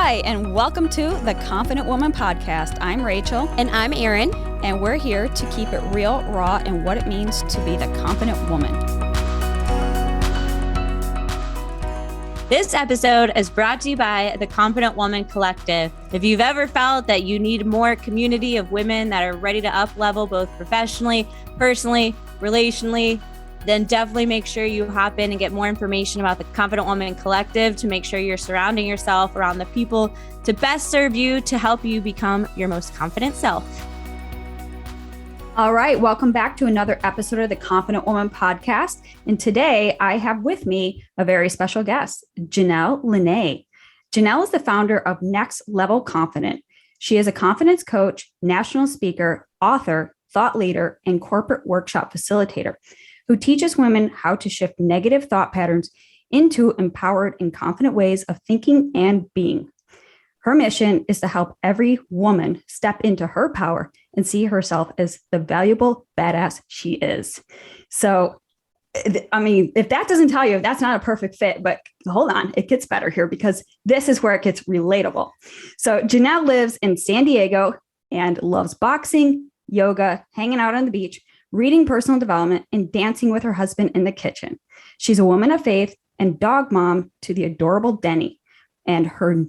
Hi, and welcome to the Confident Woman Podcast. I'm Rachel. And I'm Erin. And we're here to keep it real, raw, and what it means to be the confident woman. This episode is brought to you by the Confident Woman Collective. If you've ever felt that you need more community of women that are ready to up-level both professionally, personally, relationally, then definitely make sure you hop in and get more information about the Confident Woman Collective to make sure you're surrounding yourself around the people to best serve you to help you become your most confident self. All right, welcome back to another episode of the Confident Woman Podcast. And today I have with me a very special guest, Janelle Lynnae. Janelle is the founder of Next Level Confident. She is a confidence coach, national speaker, author, thought leader, and corporate workshop facilitator who teaches women how to shift negative thought patterns into empowered and confident ways of thinking and being. Her mission is to help every woman step into her power and see herself as the valuable badass she is. So, I mean, if that doesn't tell you, that's not a perfect fit, but hold on, it gets better here because this is where it gets relatable. So Janelle lives in San Diego and loves boxing, yoga, hanging out on the beach, reading personal development, and dancing with her husband in the kitchen. She's a woman of faith and dog mom to the adorable Denny. And her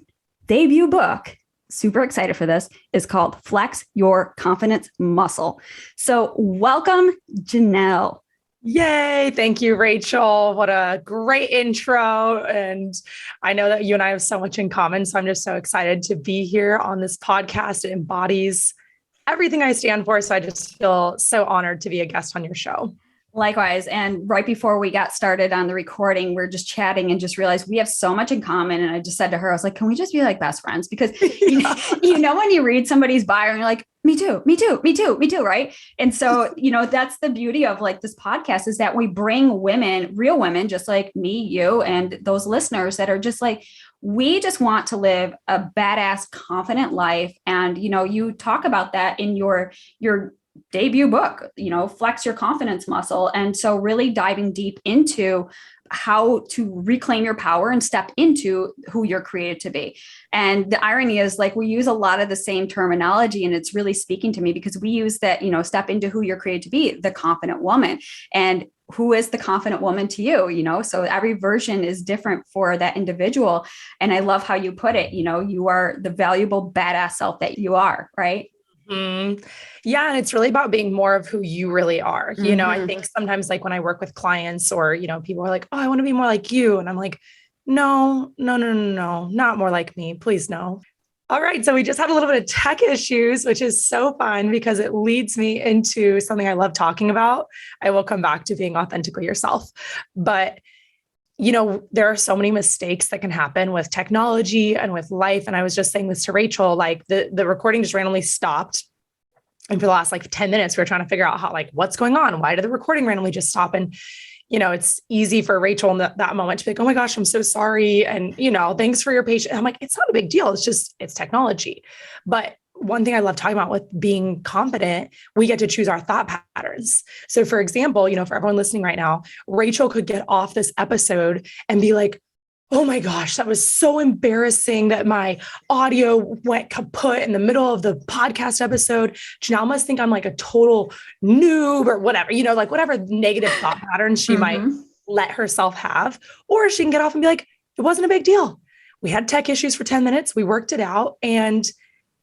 debut book, super excited for this, is called Flex Your Confidence Muscle. So welcome, Janelle. Yay. Thank you, Rachel. What a great intro. And I know that you and I have so much in common. So I'm just so excited to be here on this podcast. It embodies everything I stand for. So I just feel so honored to be a guest on your show. Likewise. And right before we got started on the recording, we're just chatting and just realized we have so much in common. And I just said to her, I was like, can we just be like best friends? Because you know, when you read somebody's bio and you're like, me too, me too, me too, me too. Right. And so, that's the beauty of like this podcast is that we bring women, real women, just like me, you, and those listeners that are just like, we just want to live a badass, confident life. And, you talk about that in your debut book, Flex Your Confidence Muscle. And so really diving deep into how to reclaim your power and step into who you're created to be. And the irony is like, we use a lot of the same terminology and it's really speaking to me because we use that, step into who you're created to be, the confident woman. And who is the confident woman to you, so every version is different for that individual. And I love how you put it, you are the valuable badass self that you are, right? Mm-hmm. Yeah. And it's really about being more of who you really are. Mm-hmm. I think sometimes like when I work with clients or, people are like, oh, I want to be more like you. And I'm like, no, not more like me. Please no. All right. So we just had a little bit of tech issues, which is so fun because it leads me into something I love talking about. I will come back to being authentically yourself. But, there are so many mistakes that can happen with technology and with life. And I was just saying this to Rachel, like the recording just randomly stopped. And for the last 10 minutes, we were trying to figure out how, what's going on? Why did the recording randomly just stop? And it's easy for Rachel in that moment to be like, oh my gosh, I'm so sorry. And, thanks for your patience. I'm like, it's not a big deal. It's technology. But one thing I love talking about with being confident, we get to choose our thought patterns. So for example, for everyone listening right now, Rachel could get off this episode and be like, oh my gosh, that was so embarrassing that my audio went kaput in the middle of the podcast episode. Janelle must think I'm like a total noob or whatever, whatever negative thought patterns she might let herself have. Or she can get off and be like, it wasn't a big deal. We had tech issues for 10 minutes. We worked it out. And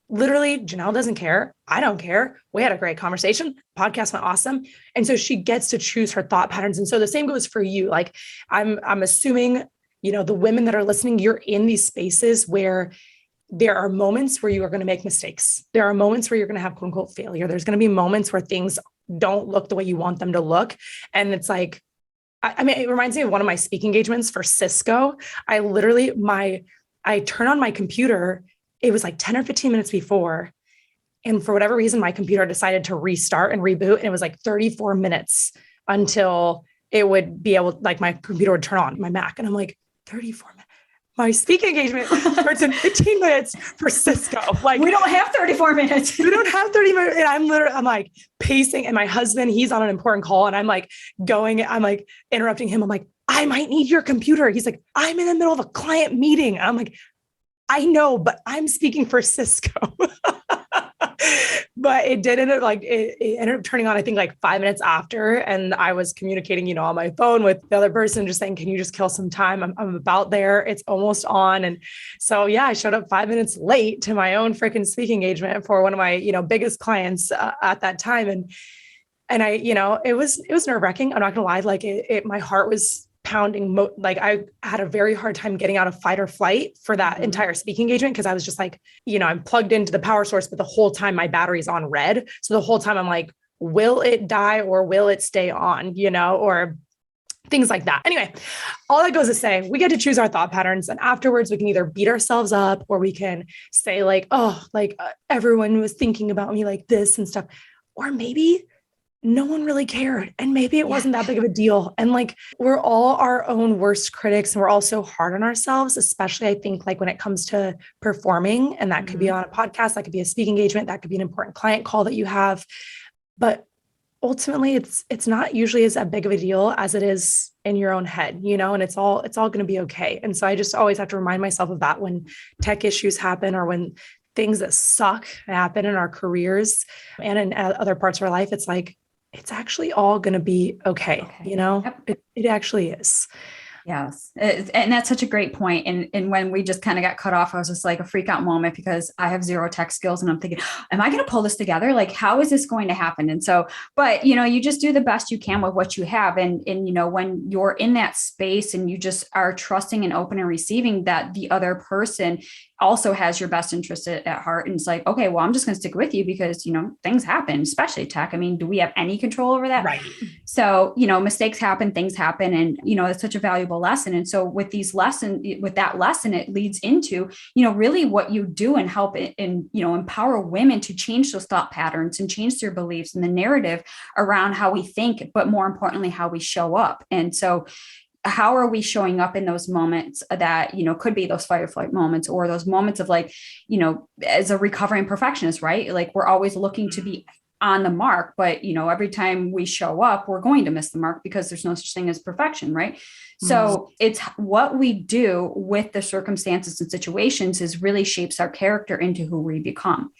literally, Janelle doesn't care. I don't care. We had a great conversation. Podcast went awesome. And so she gets to choose her thought patterns. And so the same goes for you. Like I'm assuming the women that are listening, you're in these spaces where there are moments where you are going to make mistakes. There are moments where you're going to have quote unquote failure. There's going to be moments where things don't look the way you want them to look. And it's like, it reminds me of one of my speaking engagements for Cisco. I turn on my computer. It was 10 or 15 minutes before. And for whatever reason, my computer decided to restart and reboot. And it was 34 minutes until it would be able, my computer would turn on my Mac. And I'm like, 34 minutes. My speaking engagement starts in 15 minutes for Cisco. We don't have 34 minutes. We don't have 30 minutes. And I'm pacing and my husband, he's on an important call and I'm interrupting him. I'm like, I might need your computer. He's like, I'm in the middle of a client meeting. I'm like, I know, but I'm speaking for Cisco. But it did end up it ended up turning on, I think like 5 minutes after. And I was communicating, on my phone with the other person, just saying, can you just kill some time? I'm about there. It's almost on. And so, yeah, I showed up 5 minutes late to my own freaking speaking engagement for one of my, biggest clients at that time. And I, it was nerve wracking. I'm not gonna lie. Like my heart was pounding. I had a very hard time getting out of fight or flight for that entire speaking engagement. Cause I was just like, I'm plugged into the power source, but the whole time my battery's on red. So the whole time I'm like, will it die or will it stay on, or things like that. Anyway, all that goes to say, we get to choose our thought patterns. And afterwards we can either beat ourselves up or we can say like, oh, everyone was thinking about me like this and stuff. Or maybe no one really cared. And maybe it wasn't that big of a deal. And we're all our own worst critics and we're all so hard on ourselves, especially I think when it comes to performing, and that could be on a podcast, that could be a speaking engagement, that could be an important client call that you have. But ultimately it's not usually as big of a deal as it is in your own head, and it's all going to be okay. And so I just always have to remind myself of that when tech issues happen or when things that suck happen in our careers and in other parts of our life. It's it's actually all going to be okay. Yep. It actually is. Yes. And that's such a great point. And when we just kind of got cut off, I was just like a freak out moment because I have zero tech skills and I'm thinking, am I going to pull this together? How is this going to happen? And so, but you just do the best you can with what you have. And when you're in that space and you just are trusting and open and receiving that the other person also has your best interest at heart. And it's like, okay, well, I'm just going to stick with you because, things happen, especially tech. I mean, do we have any control over that? Right. So, mistakes happen, things happen. And, it's such a valuable lesson. And so with that lesson, it leads into, really what you do and help and, empower women to change those thought patterns and change their beliefs and the narrative around how we think, but more importantly, how we show up. And so, how are we showing up in those moments that, could be those fight or flight moments or those moments of as a recovering perfectionist, right? We're always looking to be on the mark, but every time we show up, we're going to miss the mark because there's no such thing as perfection, right? So it's what we do with the circumstances and situations is really shapes our character into who we become.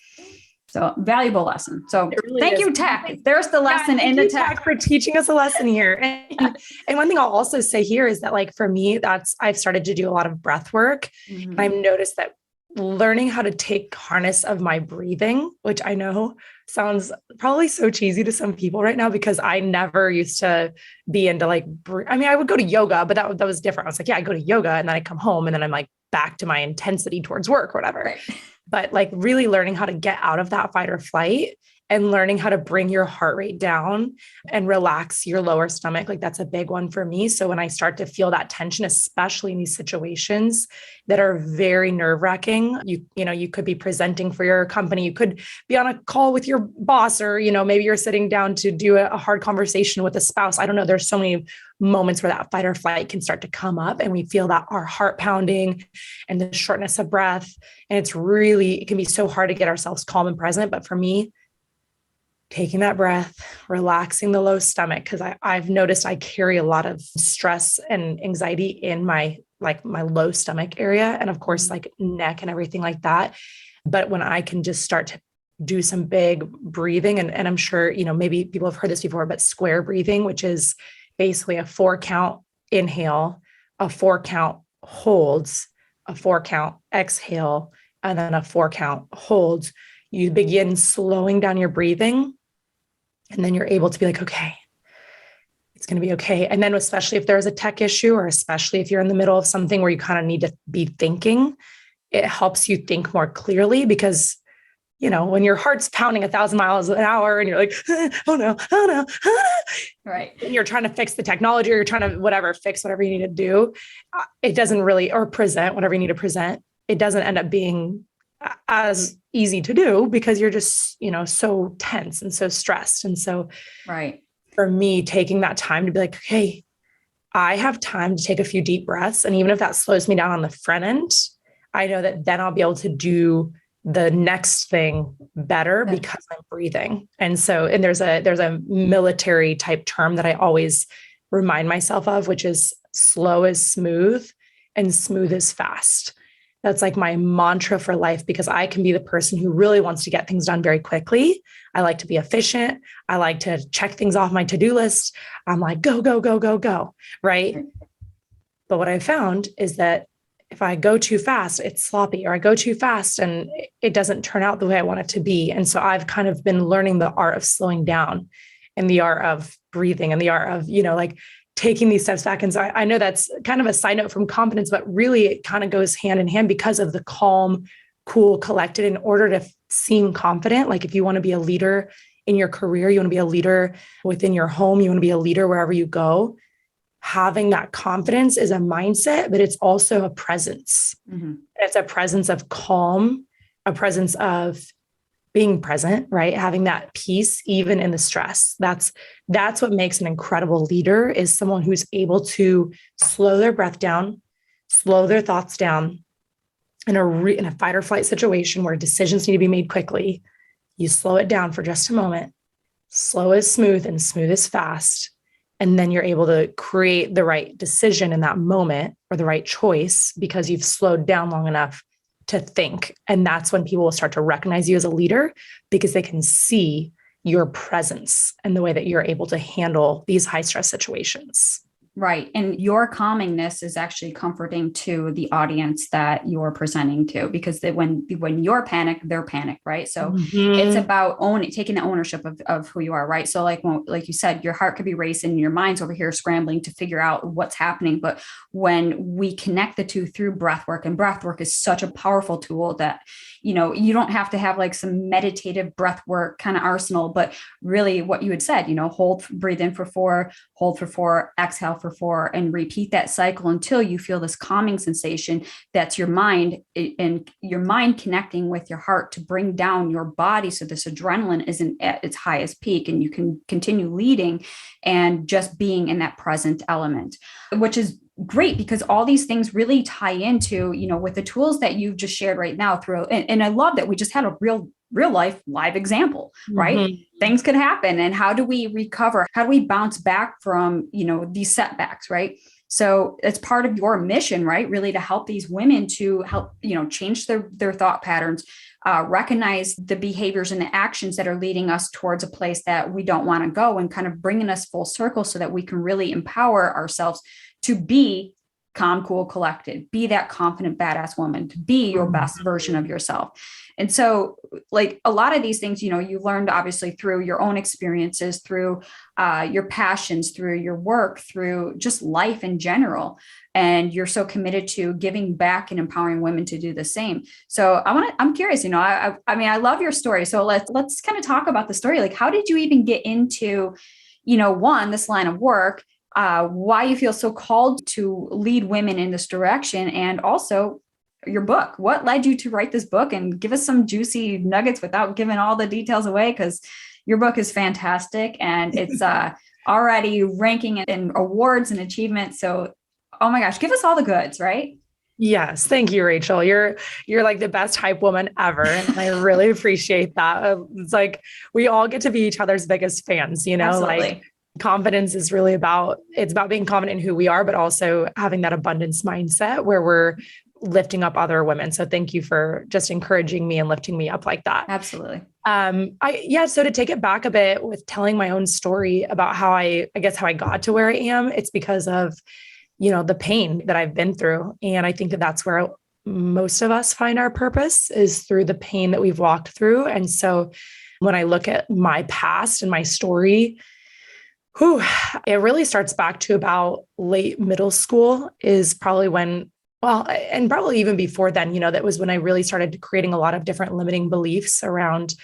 So valuable lesson. So really thank you, tech. There's the lesson in the tech for teaching us a lesson here. And one thing I'll also say here is that for me, I've started to do a lot of breath work. And I've noticed that learning how to take harness of my breathing, which I know sounds probably so cheesy to some people right now, because I never used to be into I would go to yoga, but that was different. I was like, yeah, I go to yoga and then I come home and then I'm back to my intensity towards work or whatever. Right. But really learning how to get out of that fight or flight and learning how to bring your heart rate down and relax your lower stomach. That's a big one for me. So when I start to feel that tension, especially in these situations that are very nerve-wracking, you could be presenting for your company. You could be on a call with your boss, or, maybe you're sitting down to do a hard conversation with a spouse. I don't know. There's so many moments where that fight or flight can start to come up and we feel that our heart pounding and the shortness of breath. And it can be so hard to get ourselves calm and present. But for me, taking that breath, relaxing the low stomach, because I've noticed I carry a lot of stress and anxiety in my low stomach area. And of course, neck and everything like that. But when I can just start to do some big breathing, and I'm sure, maybe people have heard this before, but square breathing, which is basically a 4-count inhale, a 4-count holds, a 4-count exhale, and then a 4-count holds. You begin slowing down your breathing, and then you're able to be okay, it's going to be okay. And then especially if there's a tech issue, or especially if you're in the middle of something where you kind of need to be thinking, it helps you think more clearly, because when your heart's pounding 1,000 miles an hour and you're like, oh no, right. And you're trying to fix the technology, or you're trying to fix whatever you need to do. It doesn't really, or present whatever you need to present. It doesn't end up being as easy to do because you're just, so tense and so stressed. And so right. For me, taking that time to be okay, I have time to take a few deep breaths. And even if that slows me down on the front end, I know that then I'll be able to do the next thing better because I'm breathing. And there's a military type term that I always remind myself of, which is slow is smooth and smooth is fast. That's like my mantra for life, because I can be the person who really wants to get things done very quickly. I like to be efficient. I like to check things off my to-do list. I'm like, go, go, go, go, go. Right. But what I found is that if I go too fast, it's sloppy, or I go too fast and it doesn't turn out the way I want it to be. And so I've kind of been learning the art of slowing down and the art of breathing and the art of, like taking these steps back. And so I know that's kind of a side note from confidence, but really it kind of goes hand in hand because of the calm, cool, collected. In order to seem confident, like if you want to be a leader in your career, you want to be a leader within your home, you want to be a leader wherever you go, having that confidence is a mindset, but it's also a presence. Mm-hmm. It's a presence of calm, a presence of being present, right? Having that peace, even in the stress. That's what makes an incredible leader, is someone who's able to slow their breath down, slow their thoughts down in a fight or flight situation where decisions need to be made quickly. You slow it down for just a moment. Slow is smooth and smooth is fast. And then you're able to create the right decision in that moment, or the right choice, because you've slowed down long enough to think. And that's when people will start to recognize you as a leader, because they can see your presence and the way that you're able to handle these high stress situations. Right. And your calmingness is actually comforting to the audience that you're presenting to, because when you're panicked, they're panicked, right? So it's about taking the ownership of who you are, right? So like you said, your heart could be racing, your mind's over here scrambling to figure out what's happening. But when we connect the two through breathwork, and breathwork is such a powerful tool that, you don't have to have like some meditative breath work kind of arsenal, but really what you had said, breathe in for 4, hold for 4, exhale for 4, and repeat that cycle until you feel this calming sensation. That's your mind, and your mind connecting with your heart to bring down your body, so this adrenaline isn't at its highest peak, and you can continue leading and just being in that present element, which is great, because all these things really tie into, with the tools that you've just shared right now and I love that we just had a real life live example, right? Mm-hmm. Things could happen. And how do we recover? How do we bounce back from, these setbacks, right? So it's part of your mission, right? Really to help these women to help, change their thought patterns, recognize the behaviors and the actions that are leading us towards a place that we don't want to go, and kind of bringing us full circle so that we can really empower ourselves to be calm, cool, collected, be that confident, badass woman, to be your best version of yourself. And so like a lot of these things, you learned obviously through your own experiences, through your passions, through your work, through just life in general. And you're so committed to giving back and empowering women to do the same. So I'm curious, I love your story. So let's kind of talk about the story. Like, how did you even get into, this line of work? Why you feel so called to lead women in this direction, and also your book. What led you to write this book? And give us some juicy nuggets without giving all the details away, because your book is fantastic and it's already ranking in awards and achievements. So, oh my gosh, give us all the goods, right? Yes. Thank you, Rachel. You're like the best hype woman ever. And I really appreciate that. It's like, we all get to be each other's biggest fans, Absolutely. Like confidence is really about being confident in who we are, but also having that abundance mindset where we're lifting up other women. So thank you for just encouraging me and lifting me up like that. Absolutely. So to take it back a bit with telling my own story about how I got to where I am, it's because of, the pain that I've been through. And I think that that's where most of us find our purpose, is through the pain that we've walked through. And so when I look at my past and my story, it really starts back to about late middle school is probably when, and probably even before then, that was when I really started creating a lot of different limiting beliefs around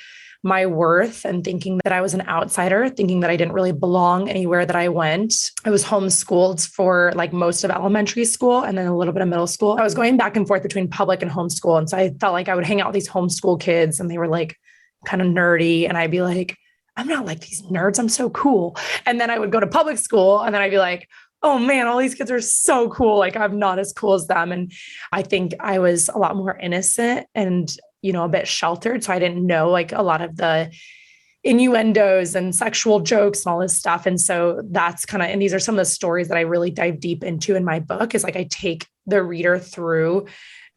my worth, and thinking that I was an outsider, thinking that I didn't really belong anywhere that I went. I was homeschooled for like most of elementary school and then a little bit of middle school. I was going back and forth between public and homeschool. And so I felt like I would hang out with these homeschool kids and they were like kind of nerdy. And I'd be like, I'm not like these nerds. I'm so cool. And then I would go to public school and then I'd be like, oh man, all these kids are so cool. Like I'm not as cool as them. And I think I was a lot more innocent and, a bit sheltered. So I didn't know like a lot of the innuendos and sexual jokes and all this stuff. And so that's and these are some of the stories that I really dive deep into in my book, is like I take the reader through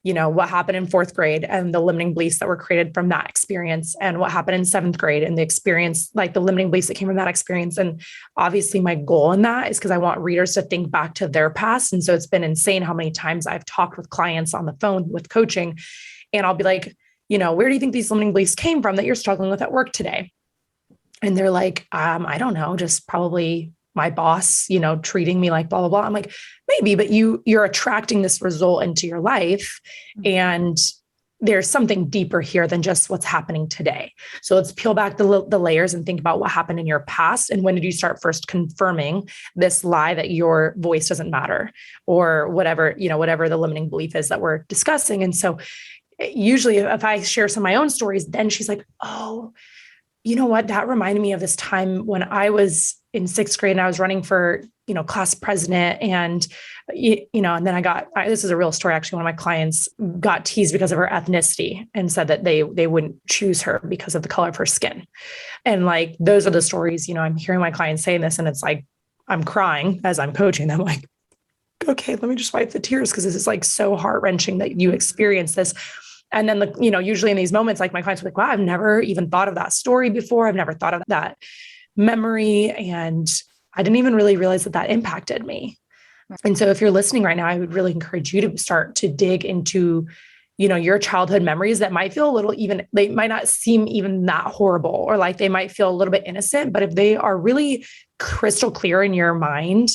what happened in fourth grade and the limiting beliefs that were created from that experience, and what happened in seventh grade and the experience, like the limiting beliefs that came from that experience. And obviously my goal in that is because I want readers to think back to their past. And so it's been insane how many times I've talked with clients on the phone with coaching, and I'll be like, where do you think these limiting beliefs came from that you're struggling with at work today? And they're like, I don't know, just probably my boss, treating me like blah, blah, blah. I'm like, maybe, but you're attracting this result into your life. And there's something deeper here than just what's happening today. So let's peel back the layers and think about what happened in your past. And when did you start first confirming this lie that your voice doesn't matter, or whatever the limiting belief is that we're discussing. And so usually if I share some of my own stories, then she's like, oh, you know what? That reminded me of this time when I was in sixth grade and I was running for, class president. And, and then this is a real story. Actually, one of my clients got teased because of her ethnicity and said that they wouldn't choose her because of the color of her skin. And like, those are the stories, I'm hearing my clients saying this, and it's like, I'm crying as I'm coaching them, like, okay, let me just wipe the tears, because this is like so heart-wrenching that you experience this. And then, usually in these moments, like my clients are like, wow, I've never even thought of that story before. I've never thought of that memory. And I didn't even really realize that impacted me. And so if you're listening right now, I would really encourage you to start to dig into, your childhood memories that might feel a little, even, they might not seem even that horrible, or like they might feel a little bit innocent, but if they are really crystal clear in your mind,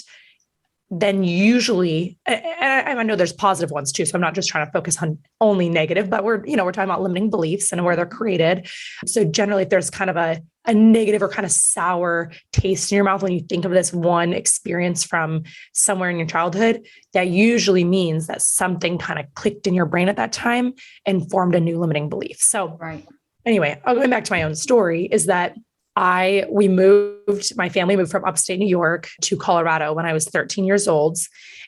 then usually, and I know there's positive ones too, so I'm not just trying to focus on only negative, but we're talking about limiting beliefs and where they're created. So generally, if there's kind of a negative or kind of sour taste in your mouth when you think of this one experience from somewhere in your childhood, that usually means that something kind of clicked in your brain at that time and formed a new limiting belief. So anyway, going back to my own story, is that my family moved from upstate New York to Colorado when I was 13 years old.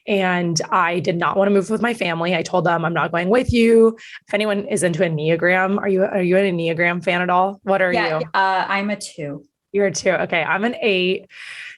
And I did not want to move with my family. I told them, I'm not going with you. If anyone is into Enneagram, are you an Enneagram fan at all? What are you? I'm a 2. You're a 2. Okay. I'm an 8.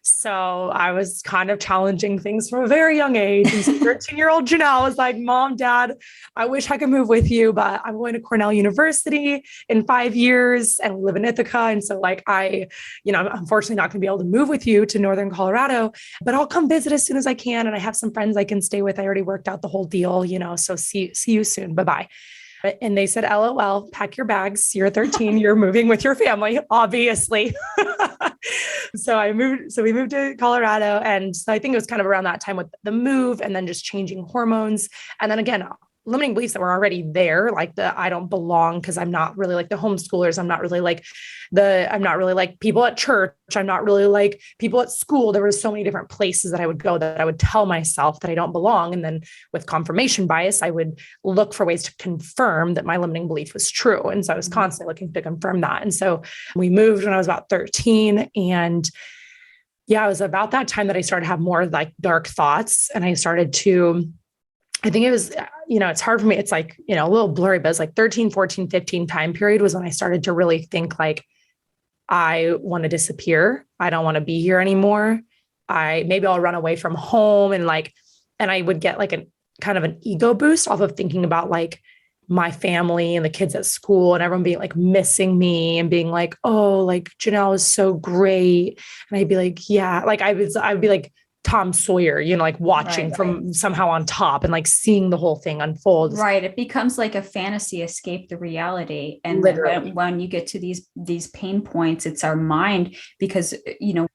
So I was kind of challenging things from a very young age. And so 13-year-old Janelle was like, Mom, Dad, I wish I could move with you, but I'm going to Cornell University in 5 years and we live in Ithaca. And so like, I'm unfortunately not going to be able to move with you to Northern Colorado, but I'll come visit as soon as I can. And I have some friends I can stay with. I already worked out the whole deal, so see you soon. Bye-bye. And they said, LOL, pack your bags. You're 13. You're moving with your family, obviously. So we moved to Colorado. And so I think it was kind of around that time with the move and then just changing hormones. And then again, limiting beliefs that were already there, like I don't belong because I'm not really like the homeschoolers. I'm not really like people at church. I'm not really like people at school. There were so many different places that I would go that I would tell myself that I don't belong. And then with confirmation bias, I would look for ways to confirm that my limiting belief was true. And so I was constantly looking to confirm that. And so we moved when I was about 13, and it was about that time that I started to have more like dark thoughts. And I started to, I think it was, it's hard for me. It's like, a little blurry, but it's like 13, 14, 15 time period was when I started to really think like, I want to disappear. I don't want to be here anymore. Maybe I'll run away from home. And I would get like a kind of an ego boost off of thinking about like my family and the kids at school and everyone being like missing me and being like, oh, like Janelle is so great. And I'd be like, yeah, like I'd be like Tom Sawyer, like watching from somehow on top and like seeing the whole thing unfold. Right. It becomes like a fantasy escape the reality. And then when you get to these pain points, it's our mind, because,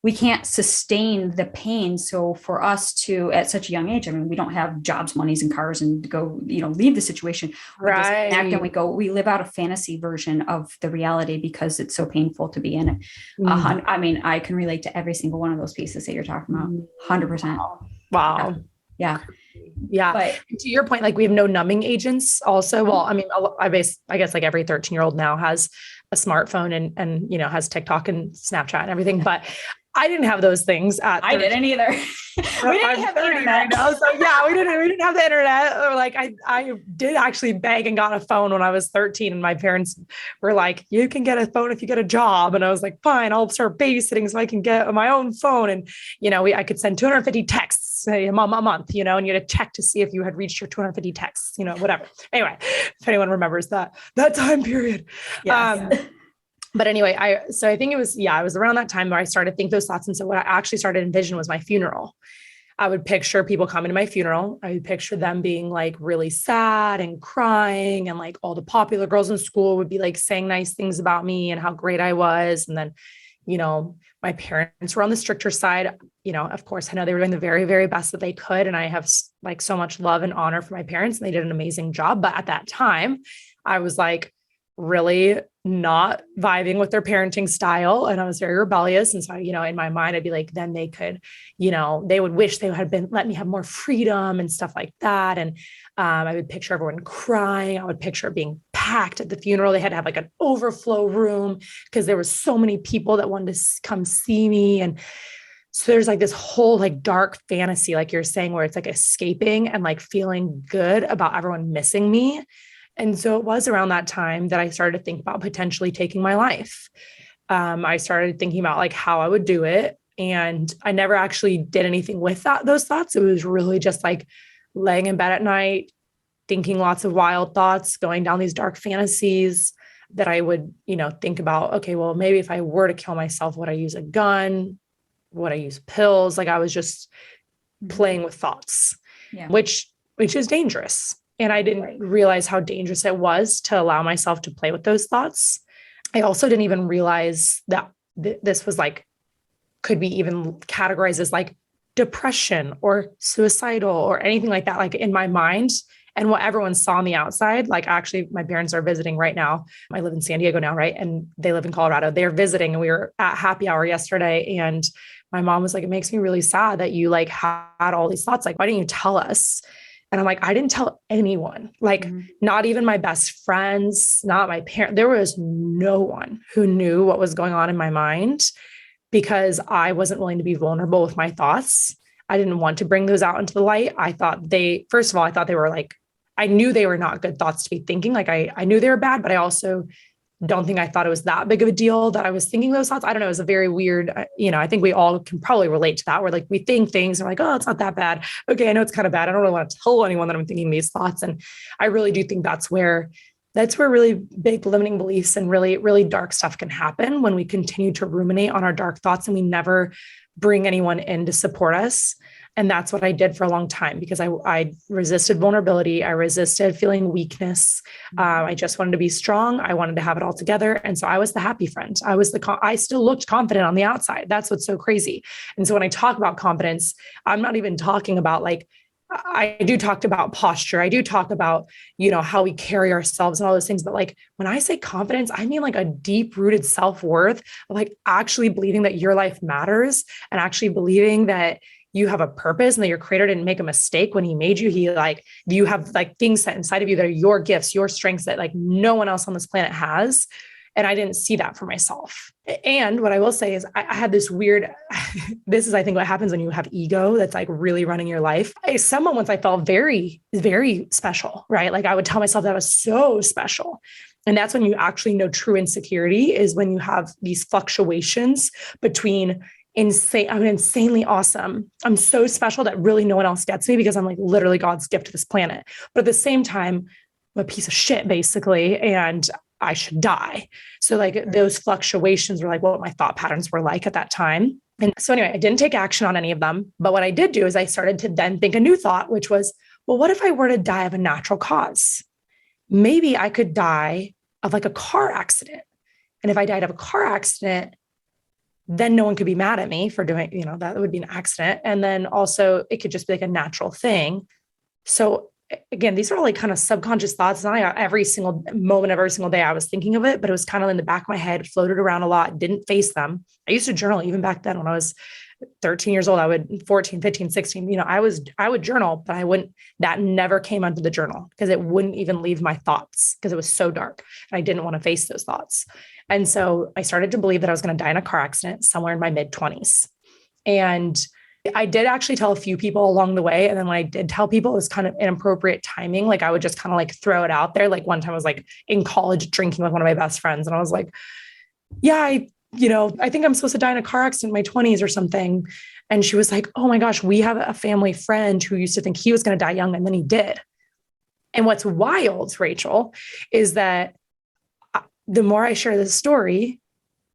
we can't sustain the pain. So for us to, at such a young age, I mean, we don't have jobs, monies, and cars and go, leave the situation. We disconnect and we live out a fantasy version of the reality because it's so painful to be in it. I mean, I can relate to every single one of those pieces that you're talking about. 100%. Wow. Yeah. But to your point, like we have no numbing agents also. Well, I mean, I guess like every 13-year-old now has a smartphone and has TikTok and Snapchat and everything. But I didn't have those things at I didn't either. We didn't have the internet. Right now, so yeah, we didn't have the internet. Or like I did actually beg and got a phone when I was 13, and my parents were like, you can get a phone if you get a job. And I was like, fine, I'll start babysitting so I can get my own phone. And, I could send 250 texts a month, and you had to check to see if you had reached your 250 texts, whatever. Anyway, if anyone remembers that time period. Yes. But anyway, I think it was around that time where I started to think those thoughts. And so what I actually started to envision was my funeral. I would picture people coming to my funeral. I would picture them being like really sad and crying, and like all the popular girls in school would be like saying nice things about me and how great I was. And then, my parents were on the stricter side. Of course, I know they were doing the very, very best that they could. And I have like so much love and honor for my parents, and they did an amazing job. But at that time, I was like really not vibing with their parenting style. And I was very rebellious. And so, in my mind, I'd be like, then they could, they would wish they had let me have more freedom and stuff like that. And I would picture everyone crying. I would picture it being packed at the funeral. They had to have like an overflow room because there were so many people that wanted to come see me. And so there's like this whole like dark fantasy, like you're saying, where it's like escaping and like feeling good about everyone missing me. And so it was around that time that I started to think about potentially taking my life. I started thinking about like how I would do it. And I never actually did anything with those thoughts. It was really just like laying in bed at night, thinking lots of wild thoughts, going down these dark fantasies that I would, think about, okay, well, maybe if I were to kill myself, would I use a gun? Would I use pills? Like I was just playing with thoughts, which is dangerous. And I didn't realize how dangerous it was to allow myself to play with those thoughts. I also didn't even realize that this was like, could be even categorized as like depression or suicidal or anything like that, like in my mind. And what everyone saw on the outside, like actually my parents are visiting right now. I live in San Diego now, right? And they live in Colorado. They're visiting, and we were at happy hour yesterday. And my mom was like, it makes me really sad that you like had all these thoughts. Like, why didn't you tell us? And I'm like, I didn't tell anyone, like not even my best friends, not my parents. There was no one who knew what was going on in my mind because I wasn't willing to be vulnerable with my thoughts. I didn't want to bring those out into the light. I thought they were like, I knew they were not good thoughts to be thinking. Like I knew they were bad, but I also don't think I thought it was that big of a deal that I was thinking those thoughts. I don't know. It was a very weird, I think we all can probably relate to that, where like we think things and we're like, oh, it's not that bad. Okay. I know it's kind of bad. I don't really want to tell anyone that I'm thinking these thoughts. And I really do think that's where really big limiting beliefs and really, really dark stuff can happen when we continue to ruminate on our dark thoughts and we never bring anyone in to support us. And that's what I did for a long time because I resisted vulnerability. I resisted feeling weakness. I just wanted to be strong. I wanted to have it all together. And so I was the happy friend. I still looked confident on the outside. That's what's so crazy. And so when I talk about confidence, I'm not even talking about like, I do talk about posture. I do talk about, how we carry ourselves and all those things. But like, when I say confidence, I mean like a deep rooted self-worth of like actually believing that your life matters and actually believing that you have a purpose and that your creator didn't make a mistake when he made you. You have like things set inside of you that are your gifts, your strengths that like no one else on this planet has. And I didn't see that for myself. And what I will say is I had this weird, this is, I think, what happens when you have ego that's like really running your life. Some moments I felt very, very special, right? Like I would tell myself that I was so special. And that's when you actually know true insecurity is when you have these fluctuations between I'm insanely awesome. I'm so special that really no one else gets me because I'm like literally God's gift to this planet. But at the same time, I'm a piece of shit basically. And I should die. So like those fluctuations were like what my thought patterns were like at that time. And so anyway, I didn't take action on any of them. But what I did do is I started to then think a new thought, which was, well, what if I were to die of a natural cause? Maybe I could die of like a car accident. And if I died of a car accident, then no one could be mad at me for doing, that would be an accident. And then also it could just be like a natural thing. So again, these are all like kind of subconscious thoughts. Not like every single moment of every single day I was thinking of it, but it was kind of in the back of my head, floated around a lot, didn't face them. I used to journal even back then when I was 13 years old, I would 14, 15, 16, I would journal, but that never came onto the journal because it wouldn't even leave my thoughts because it was so dark and I didn't want to face those thoughts. And so I started to believe that I was going to die in a car accident somewhere in my mid-20s. And I did actually tell a few people along the way. And then when I did tell people, it was kind of inappropriate timing. Like I would just kind of like throw it out there. Like one time I was like in college drinking with one of my best friends. And I was like, yeah, I think I'm supposed to die in a car accident in my 20s or something. And she was like, oh my gosh, we have a family friend who used to think he was going to die young. And then he did. And what's wild, Rachel, is that the more I share this story,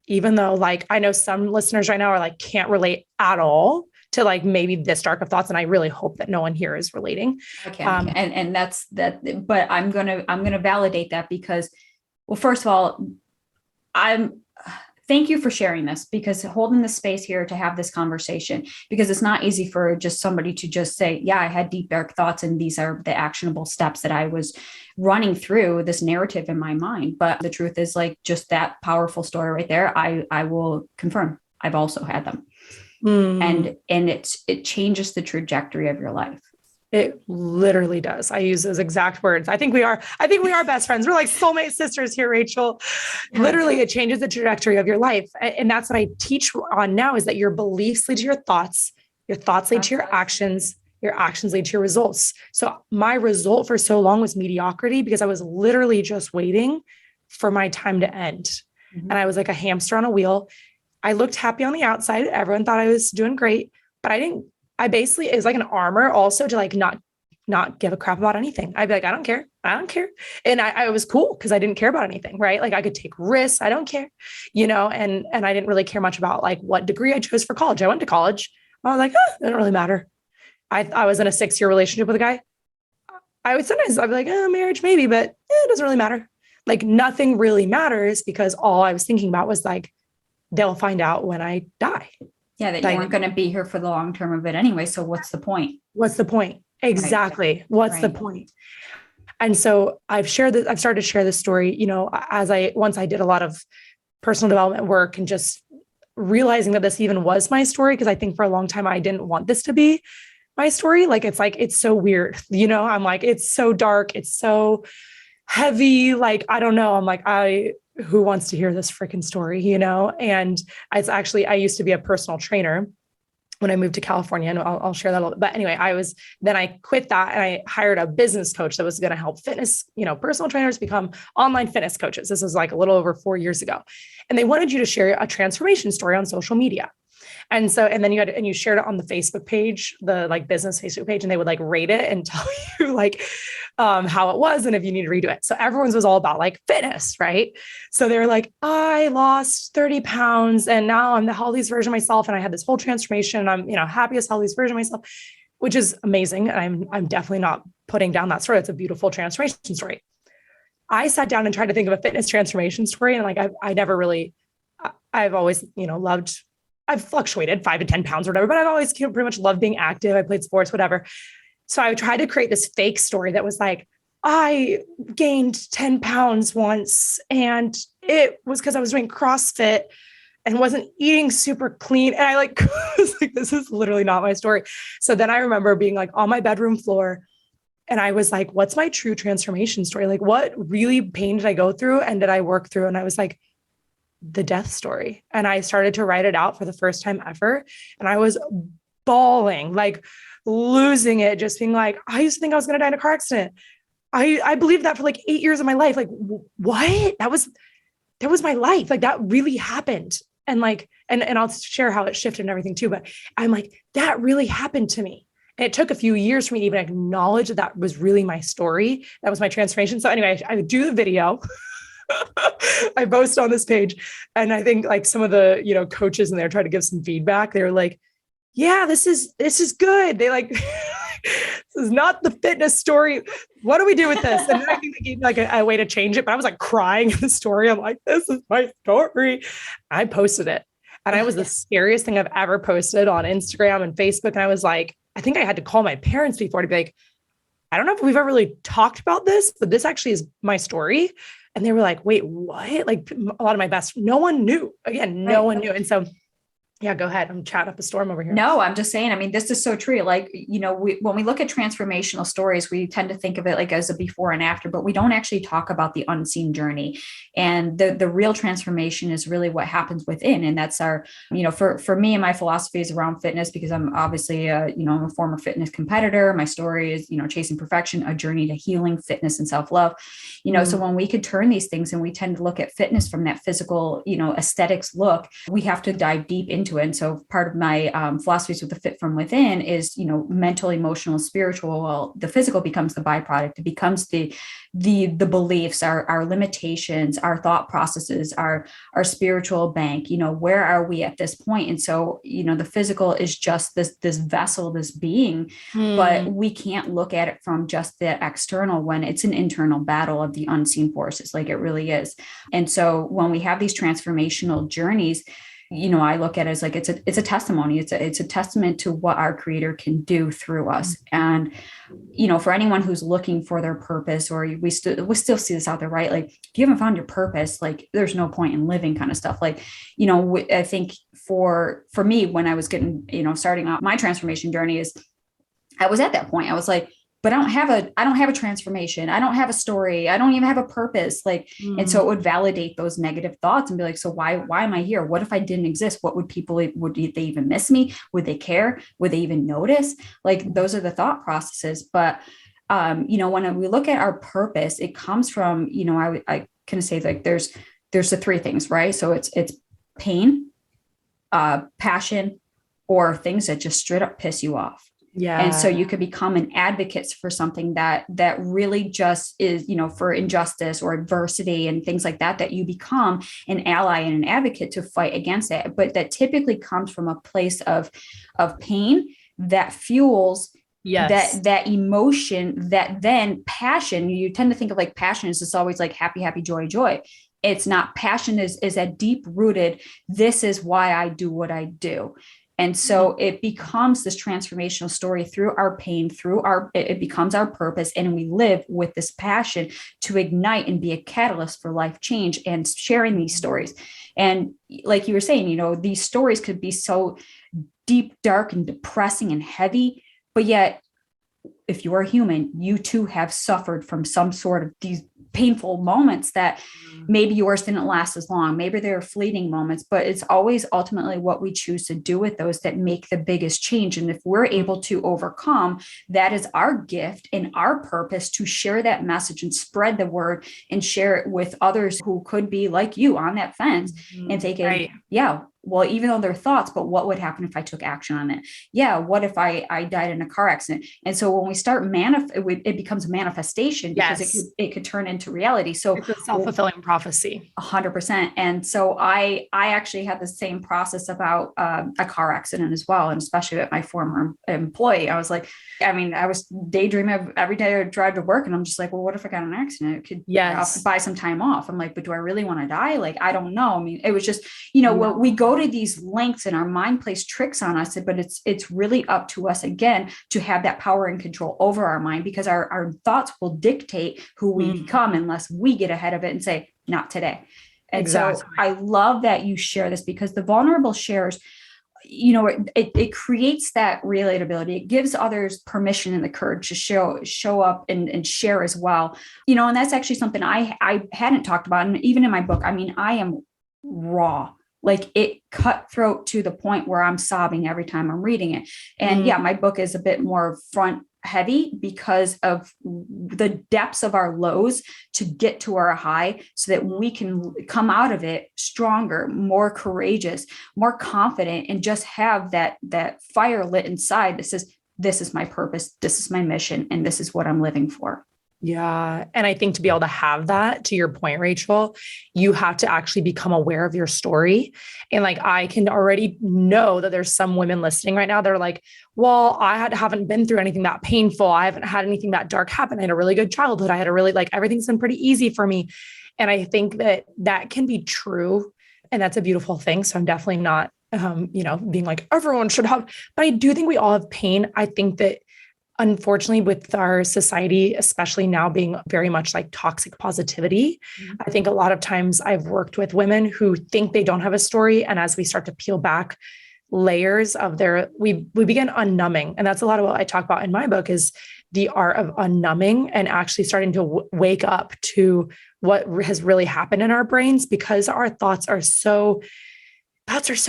even though like, I know some listeners right now are like, can't relate at all to like maybe this dark of thoughts. And I really hope that no one here is relating. Okay. And that's that, but I'm going to validate that because, well, first of all, thank you for sharing this, because holding the space here to have this conversation, because it's not easy for just somebody to just say, yeah, I had deep, dark thoughts and these are the actionable steps that I was running through this narrative in my mind. But the truth is, like, just that powerful story right there, I will confirm I've also had them. And it changes the trajectory of your life. It literally does. I use those exact words. I think we are best friends. We're like soulmate sisters here, Rachel. Literally, it changes the trajectory of your life. And that's what I teach on now, is that your beliefs lead to your thoughts lead to your actions lead to your results. So my result for so long was mediocrity, because I was literally just waiting for my time to end. Mm-hmm. And I was like a hamster on a wheel. I looked happy on the outside. Everyone thought I was doing great, but I didn't. I basically, it was like an armor also to like not give a crap about anything. I'd be like, I don't care. And I was cool because I didn't care about anything, right? Like I could take risks. I don't care, and I didn't really care much about like what degree I chose for college. I went to college. I was like, it doesn't really matter. I was in a 6-year relationship with a guy. I'd be like, marriage maybe, but it doesn't really matter. Like nothing really matters, because all I was thinking about was like, they'll find out when I die. Yeah, that you weren't going to be here for the long term of it anyway. So what's the point? Exactly. Right. What's the point? And so I've started to share this story, once I did a lot of personal development work and just realizing that this even was my story. Cause I think for a long time, I didn't want this to be my story. Like, it's so weird, I'm like, it's so dark. It's so heavy. Like, I don't know. I'm like, who wants to hear this freaking story, And it's actually, I used to be a personal trainer when I moved to California, and I'll share that a little bit. But anyway, then I quit that and I hired a business coach that was going to help fitness, personal trainers become online fitness coaches. This was like a little over 4 years ago. And they wanted you to share a transformation story on social media. And then you shared it on the Facebook page, the like business Facebook page, and they would like rate it and tell you like how it was and if you need to redo it. So everyone's was all about like fitness, right? So they were like, I lost 30 pounds and now I'm the healthiest version of myself. And I had this whole transformation. And I'm, happiest, healthiest version of myself, which is amazing. And I'm definitely not putting down that story. It's a beautiful transformation story. I sat down and tried to think of a fitness transformation story. And like, I've always, I've fluctuated 5 to 10 pounds or whatever, but I've always pretty much loved being active. I played sports, whatever. So I tried to create this fake story that was like, I gained 10 pounds once and it was because I was doing CrossFit and wasn't eating super clean. And I was like, this is literally not my story. So then I remember being like on my bedroom floor and I was like, what's my true transformation story? Like what really pain did I go through and did I work through? And I was like, the death story. And I started to write it out for the first time ever. And I was bawling, like losing it, just being like, I used to think I was going to die in a car accident. I believed that for like 8 years of my life. Like what? That was my life. Like that really happened. And like, and I'll share how it shifted and everything too. But I'm like, that really happened to me. And it took a few years for me to even acknowledge that was really my story. That was my transformation. So anyway, I would do the video. I post on this page. And I think like some of the, coaches in there tried to give some feedback. They were like, yeah, this is good. They like, this is not the fitness story. What do we do with this? And then I think they gave me like a way to change it, but I was like crying in the story. I'm like, this is my story. I posted it. And it was the scariest thing I've ever posted on Instagram and Facebook. And I was like, I think I had to call my parents before to be like, I don't know if we've ever really talked about this, but this actually is my story. And they were like, wait, what? Like a lot of my best, no one knew. Again, no one knew. And so Yeah, go ahead. I'm chatting up a storm over here. No, I'm just saying, I mean, this is so true. Like, when we look at transformational stories, we tend to think of it like as a before and after, but we don't actually talk about the unseen journey. And the real transformation is really what happens within. And that's our, for me and my philosophy is around fitness, because I'm obviously, I'm a former fitness competitor. My story is, chasing perfection, a journey to healing, fitness, and self-love. So when we could turn these things and we tend to look at fitness from that physical, aesthetics look, we have to dive deep into it. And so part of my philosophies with the fit from within is, mental, emotional, spiritual. Well, the physical becomes the byproduct. It becomes the beliefs, our limitations, our thought processes, our spiritual bank. Where are we at this point? And so, the physical is just this vessel, this being, but we can't look at it from just the external when it's an internal battle of the unseen forces, like it really is. And so when we have these transformational journeys, I look at it as like it's a testimony. It's a testament to what our creator can do through us. And, for anyone who's looking for their purpose, or we still see this out there, right? Like, if you haven't found your purpose, like there's no point in living kind of stuff. Like, I think for me, when I was getting, starting out my transformation journey, is I was at that point. I was like, but I don't have a transformation. I don't have a story. I don't even have a purpose. Like, and so it would validate those negative thoughts and be like, so why am I here? What if I didn't exist? What would they even miss me? Would they care? Would they even notice? Like, those are the thought processes. But, when we look at our purpose, it comes from, I kind of say like, there's the three things, right? So it's pain, passion, or things that just straight up piss you off. Yeah. And so you could become an advocate for something that really just is, for injustice or adversity and things like that you become an ally and an advocate to fight against it. But that typically comes from a place of pain that fuels that emotion, that then passion. You tend to think of like passion is just always like happy, happy, joy, joy. It's not. Passion is a deep rooted, this is why I do what I do. And so it becomes this transformational story through our pain, it becomes our purpose. And we live with this passion to ignite and be a catalyst for life change and sharing these stories. And like you were saying, these stories could be so deep, dark, and depressing and heavy, but yet if you are human, you too have suffered from some sort of these painful moments that maybe yours didn't last as long. Maybe they're fleeting moments, but it's always ultimately what we choose to do with those that make the biggest change. And if we're able to overcome, that is our gift and our purpose to share that message and spread the word and share it with others who could be like you on that fence and thinking, well, even though they're thoughts, but what would happen if I took action on it? Yeah. What if I died in a car accident? And so when we start it becomes a manifestation because it could turn into reality. So it's a self-fulfilling prophecy. 100%. And so I actually had the same process about a car accident as well. And especially at my former employee, I was like, I was daydreaming of every day I would drive to work. And I'm just like, well, what if I got in an accident? It could I'll buy some time off. I'm like, but do I really want to die? Like, I don't know. It was just, what we go to these lengths and our mind plays tricks on us, but it's really up to us again to have that power and control over our mind, because our thoughts will dictate who we become unless we get ahead of it and say, not today. And so I love that you share this, because the vulnerable shares, it creates that relatability. It gives others permission and the courage to show up and share as well. And that's actually something I hadn't talked about. And even in my book, I am raw. Like, it cutthroat to the point where I'm sobbing every time I'm reading it. And my book is a bit more front heavy because of the depths of our lows to get to our high, so that we can come out of it stronger, more courageous, more confident, and just have that fire lit inside that says, this is my purpose, this is my mission, and this is what I'm living for. Yeah. And I think to be able to have that, to your point, Rachel, you have to actually become aware of your story. And like, I can already know that there's some women listening right now. They're like, well, haven't been through anything that painful. I haven't had anything that dark happen. I had a really good childhood. I had a really, everything's been pretty easy for me. And I think that can be true. And that's a beautiful thing. So I'm definitely not, being like everyone should have, but I do think we all have pain. I think that, unfortunately, with our society, especially now being very much like toxic positivity, I think a lot of times I've worked with women who think they don't have a story. And as we start to peel back layers of we begin unnumbing. And that's a lot of what I talk about in my book is the art of unnumbing and actually starting to wake up to what has really happened in our brains, because our thoughts are so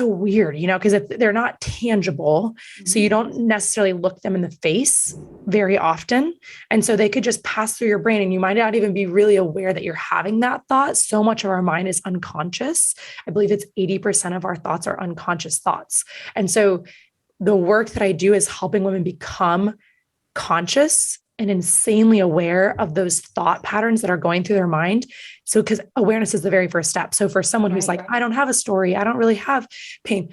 weird, because they're not tangible. So you don't necessarily look them in the face very often. And so they could just pass through your brain and you might not even be really aware that you're having that thought. So much of our mind is unconscious. I believe it's 80% of our thoughts are unconscious thoughts. And so the work that I do is helping women become conscious and insanely aware of those thought patterns that are going through their mind. So, because awareness is the very first step. So for someone who's like, I don't have a story, I don't really have pain,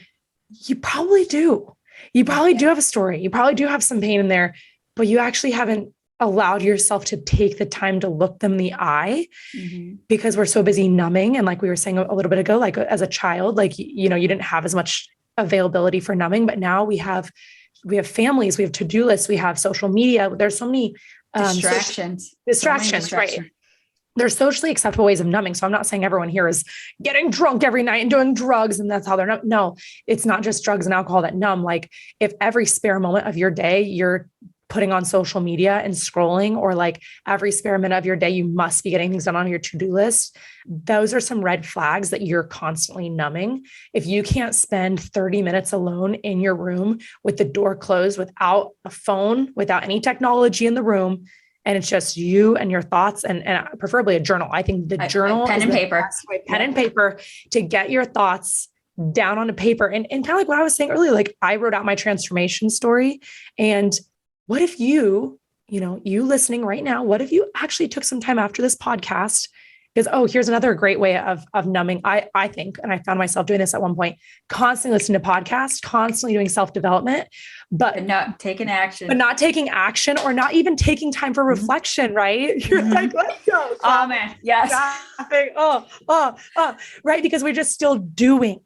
you probably do. You probably do have a story. You probably do have some pain in there, but you actually haven't allowed yourself to take the time to look them in the eye because we're so busy numbing. And like we were saying a little bit ago, like as a child, like, you didn't have as much availability for numbing, but now we have families, we have to-do lists, we have social media. There's so many distractions, right? There's socially acceptable ways of numbing. So I'm not saying everyone here is getting drunk every night and doing drugs and that's how they're not. No, it's not just drugs and alcohol that numb. Like if every spare moment of your day, you're putting on social media and scrolling, or like every spare minute of your day, you must be getting things done on your to-do list. Those are some red flags that you're constantly numbing. If you can't spend 30 minutes alone in your room with the door closed, without a phone, without any technology in the room, and it's just you and your thoughts and preferably a journal. I think the journal, pen and paper, and paper to get your thoughts down onto paper. And kind of like what I was saying earlier, like I wrote out my transformation story. And what if you listening right now, what if you actually took some time after this podcast? Because, here's another great way of numbing. I think, and I found myself doing this at one point, constantly listening to podcasts, constantly doing self-development, but not taking action, or not even taking time for reflection, right? You're like, let's go. Oh man. Yes. Right. Because we're just still doing.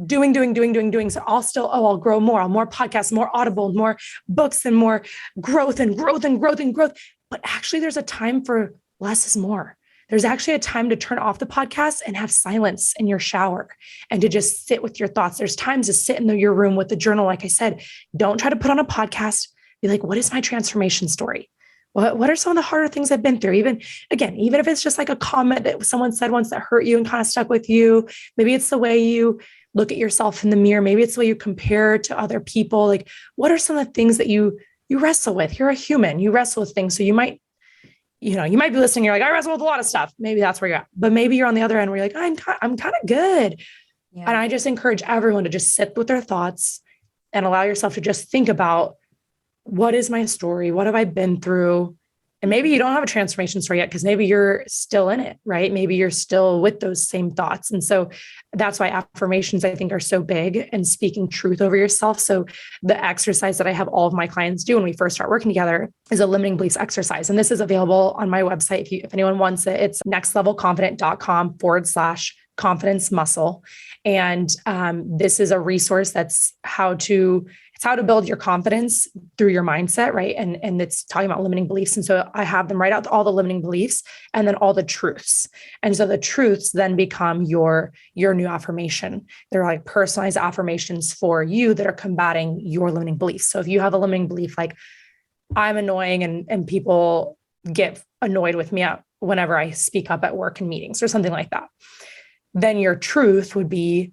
So I'll grow more, more podcasts, more Audible, more books, and more growth. But actually there's a time for less is more. There's actually a time to turn off the podcast and have silence in your shower and to just sit with your thoughts. There's times to sit in your room with the journal. Like I said, don't try to put on a podcast. Be like, what is my transformation story? What are some of the harder things I've been through? Even if it's just like a comment that someone said once that hurt you and kind of stuck with you. Maybe it's the way you look at yourself in the mirror. Maybe it's the way you compare to other people. Like, what are some of the things that you wrestle with? You're a human. You wrestle with things. So you might be listening. You're like, I wrestle with a lot of stuff. Maybe that's where you're at. But maybe you're on the other end where you're like, I'm kind of good. Yeah. And I just encourage everyone to just sit with their thoughts and allow yourself to just think about, what is my story? What have I been through? And maybe you don't have a transformation story yet because maybe you're still in it, right? Maybe you're still with those same thoughts. And so that's why affirmations, I think, are so big, and speaking truth over yourself. So the exercise that I have all of my clients do when we first start working together is a limiting beliefs exercise. And this is available on my website. If anyone wants it, it's nextlevelconfident.com/confidence muscle. And this is a resource that's how to build your confidence through your mindset, right? And it's talking about limiting beliefs. And so I have them write out all the limiting beliefs and then all the truths. And so the truths then become your new affirmation. They're like personalized affirmations for you that are combating your limiting beliefs. So if you have a limiting belief, like I'm annoying and people get annoyed with me whenever I speak up at work and meetings or something like that, then your truth would be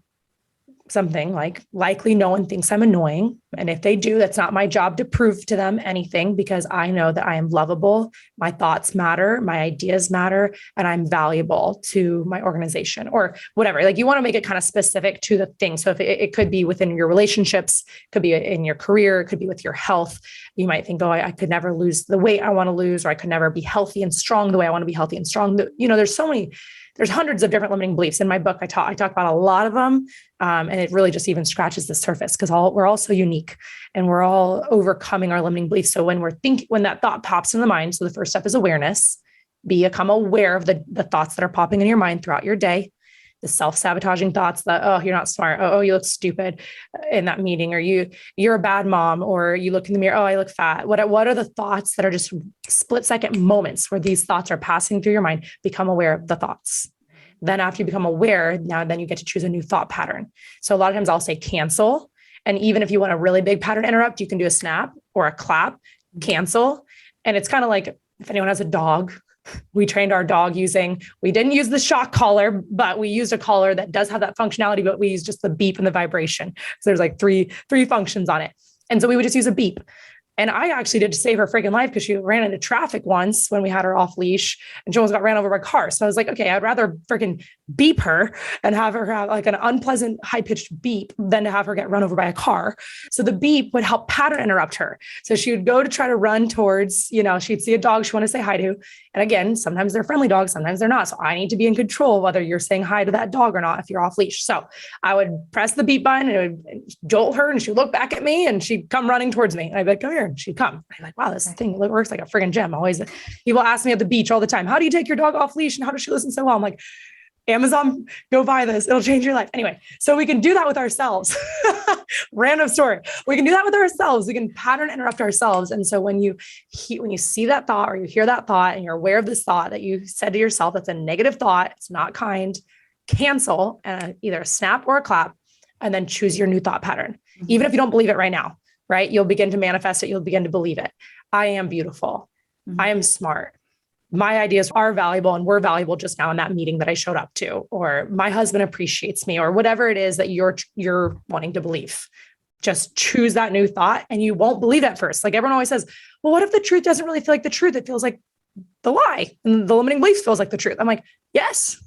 something like, likely no one thinks I'm annoying. And if they do, that's not my job to prove to them anything, because I know that I am lovable. My thoughts matter, my ideas matter, and I'm valuable to my organization or whatever. Like you want to make it kind of specific to the thing. So if it could be within your relationships, could be in your career, it could be with your health. You might think, I could never lose the weight I want to lose, or I could never be healthy and strong the way I want to be healthy and strong. There's hundreds of different limiting beliefs in my book. I talk about a lot of them. And it really just even scratches the surface because we're all so unique and we're all overcoming our limiting beliefs. So when that thought pops in the mind, so the first step is awareness, become aware of the thoughts that are popping in your mind throughout your day, the self-sabotaging thoughts that, oh, you're not smart. Oh, you look stupid in that meeting, or you're a bad mom, or you look in the mirror. Oh, I look fat. What are the thoughts that are just split-second moments where these thoughts are passing through your mind? Become aware of the thoughts. Then after you become aware, then you get to choose a new thought pattern. So a lot of times I'll say cancel. And even if you want a really big pattern interrupt, you can do a snap or a clap, cancel. And it's kind of like if anyone has a dog, we trained our dog we didn't use the shock collar, but we used a collar that does have that functionality, but we use just the beep and the vibration. So there's like three functions on it. And so we would just use a beep. And I actually did to save her freaking life because she ran into traffic once when we had her off leash and she almost got ran over by a car. So I was like, okay, I'd rather freaking beep her and have her have like an unpleasant high pitched beep than to have her get run over by a car. So the beep would help pattern interrupt her. So she would go to try to run towards, she'd see a dog she wanted to say hi to. And again, sometimes they're friendly dogs, sometimes they're not. So I need to be in control whether you're saying hi to that dog or not if you're off leash. So I would press the beep button and it would jolt her and she'd look back at me and she'd come running towards me. And I'd be like, come here. And she'd come. I'm like, wow, this thing works like a friggin' gem. Always people ask me at the beach all the time, how do you take your dog off leash and how does she listen so well? I'm like, Amazon, go buy this. It'll change your life. Anyway, so we can do that with ourselves. Random story. We can do that with ourselves. We can pattern interrupt ourselves. And so when you see that thought or you hear that thought and you're aware of this thought that you said to yourself, that's a negative thought, it's not kind, cancel and either a snap or a clap, and then choose your new thought pattern. Even if you don't believe it right now, right? You'll begin to manifest it. You'll begin to believe it. I am beautiful. I am smart. My ideas are valuable and were valuable just now in that meeting that I showed up to, or my husband appreciates me, or whatever it is that you're wanting to believe. Just choose that new thought and you won't believe at first. Like everyone always says, well, what if the truth doesn't really feel like the truth? It feels like the lie and the limiting beliefs feels like the truth. I'm like, yes.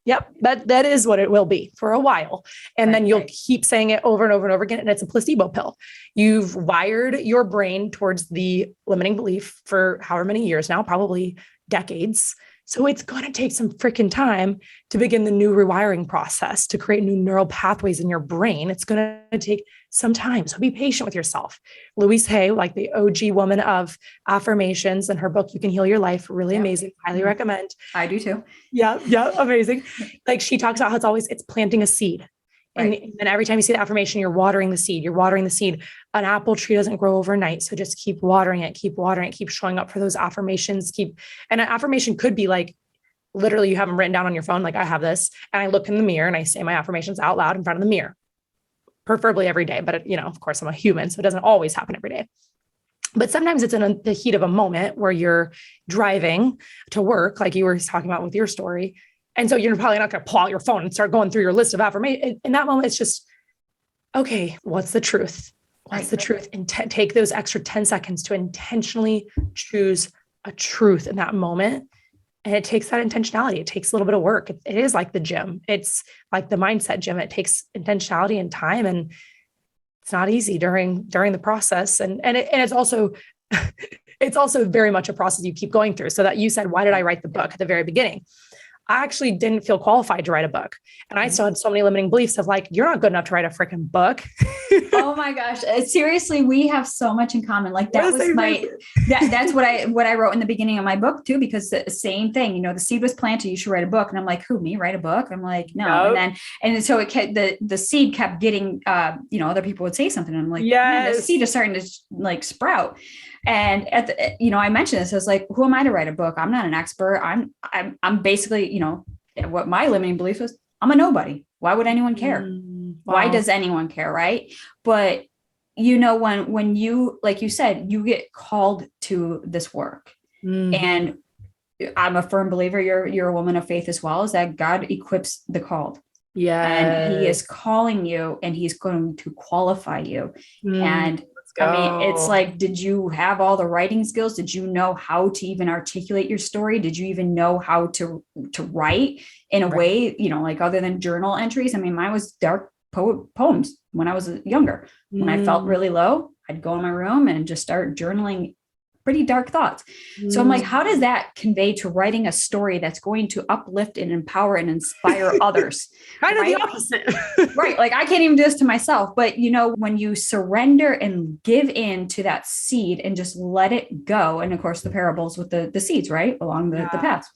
Yep. That is what it will be for a while. And then you'll keep saying it over and over and over again. And it's a placebo pill. You've wired your brain towards the limiting belief for however many years now, probably decades. So it's going to take some freaking time to begin the new rewiring process to create new neural pathways in your brain. It's going to take some time. So be patient with yourself. Louise Hay, like the OG woman of affirmations and her book, You Can Heal Your Life, really amazing. Highly recommend. I do too. Yeah. Amazing. Like she talks about how it's planting a seed. Right. And every time you see the affirmation, you're watering the seed. An apple tree doesn't grow overnight. So just keep watering it, keep showing up for those affirmations. And an affirmation could be like, literally you have them written down on your phone. Like I have this and I look in the mirror and I say my affirmations out loud in front of the mirror, preferably every day. But of course I'm a human, so it doesn't always happen every day. But sometimes it's in the heat of a moment where you're driving to work, like you were talking about with your story. And so you're probably not going to pull out your phone and start going through your list of affirmations. In that moment, it's just, okay, what's the truth? What's the truth? And take those extra 10 seconds to intentionally choose a truth in that moment. And it takes that intentionality. It takes a little bit of work. It is like the gym. It's like the mindset gym. It takes intentionality and time. And it's not easy during the process. And it's also, it's also very much a process you keep going through. So that you said, why did I write the book at the very beginning? I actually didn't feel qualified to write a book. And I still had so many limiting beliefs of like, you're not good enough to write a freaking book. Oh my gosh. Seriously, we have so much in common. Like that was that's what I wrote in the beginning of my book too, because the same thing, the seed was planted, you should write a book. And I'm like, who, me write a book? I'm like, no. Nope. And so it kept, the seed kept getting, other people would say something. And I'm like, yes, the seed is starting to like sprout. And at the, I mentioned this, I was like, who am I to write a book? I'm not an expert. I'm basically, what my limiting belief was, I'm a nobody. Why would anyone care? Wow. Why does anyone care? Right. But when you, like you said, you get called to this work, and I'm a firm believer, you're a woman of faith as well, is that God equips the called. Yeah. And he is calling you and he's going to qualify you. And I mean, it's like, did you have all the writing skills? Did you know how to even articulate your story? Did you even know how to write in a way, like other than journal entries? I mean, mine was dark poems when I was younger. When I felt really low, I'd go in my room and just start journaling pretty dark thoughts. So I'm like, how does that convey to writing a story that's going to uplift and empower and inspire others? Kind of the opposite. Right. Like I can't even do this to myself, but when you surrender and give in to that seed and just let it go. And of course the parables with the seeds, right? Along the paths.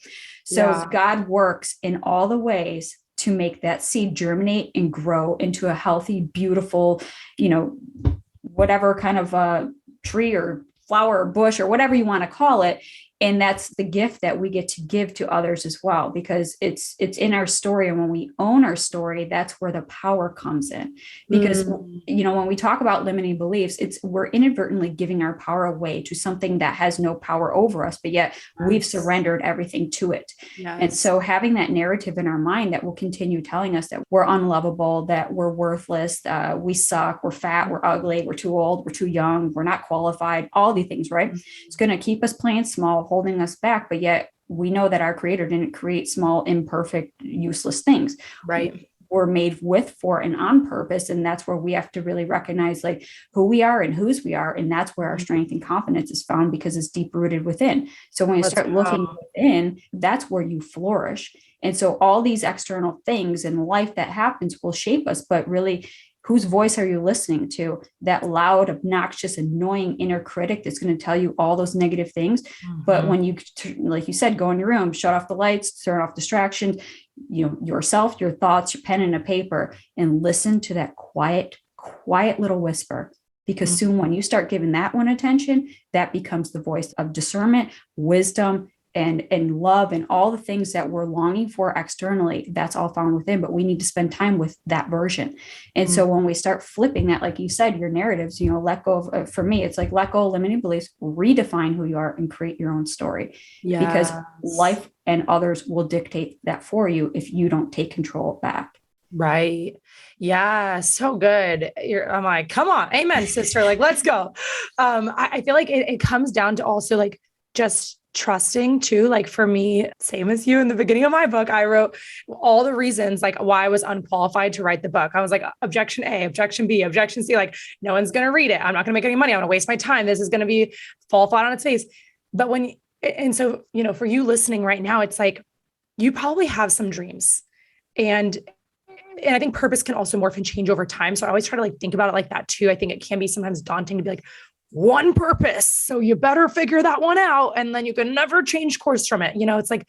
So God works in all the ways to make that seed germinate and grow into a healthy, beautiful, whatever kind of tree or flower or bush or whatever you want to call it. And that's the gift that we get to give to others as well, because it's in our story. And when we own our story, that's where the power comes in. Because, when we talk about limiting beliefs, we're inadvertently giving our power away to something that has no power over us, but yet we've surrendered everything to it. Yes. And so having that narrative in our mind that will continue telling us that we're unlovable, that we're worthless, we suck, we're fat, we're ugly, we're too old, we're too young, we're not qualified, all these things, right? It's going to keep us playing small, holding us back, but yet we know that our creator didn't create small, imperfect, useless things. Right. We're made with, for, and on purpose. And that's where we have to really recognize like who we are and whose we are. And that's where our strength and confidence is found, because it's deep rooted within. So when you start looking within, that's where you flourish. And so all these external things in life that happens will shape us, but really, whose voice are you listening to? That loud, obnoxious, annoying inner critic that's going to tell you all those negative things. But when you, like you said, go in your room, shut off the lights, turn off distractions, yourself, your thoughts, your pen and a paper, and listen to that quiet little whisper. Because soon when you start giving that one attention, that becomes the voice of discernment, wisdom, and love, and all the things that we're longing for externally. That's all found within, but we need to spend time with that version. And so when we start flipping that, like you said, your narratives, let go of, for me, it's like let go of limiting beliefs, redefine who you are, and create your own story. Yes. Because life and others will dictate that for you if you don't take control back. Right. Yeah. So good. I'm like, come on. Amen, sister. Like, let's go. I feel like it comes down to also like just trusting too. Like for me, same as you in the beginning of my book, I wrote all the reasons like why I was unqualified to write the book. I was like, objection A, objection B, objection C, like no one's going to read it. I'm not going to make any money. I'm going to waste my time. This is going to fall flat on its face. But so, for you listening right now, it's like, you probably have some dreams, and I think purpose can also morph and change over time. So I always try to like think about it like that too. I think it can be sometimes daunting to be like, one purpose, so you better figure that one out, and then you can never change course from it. It's like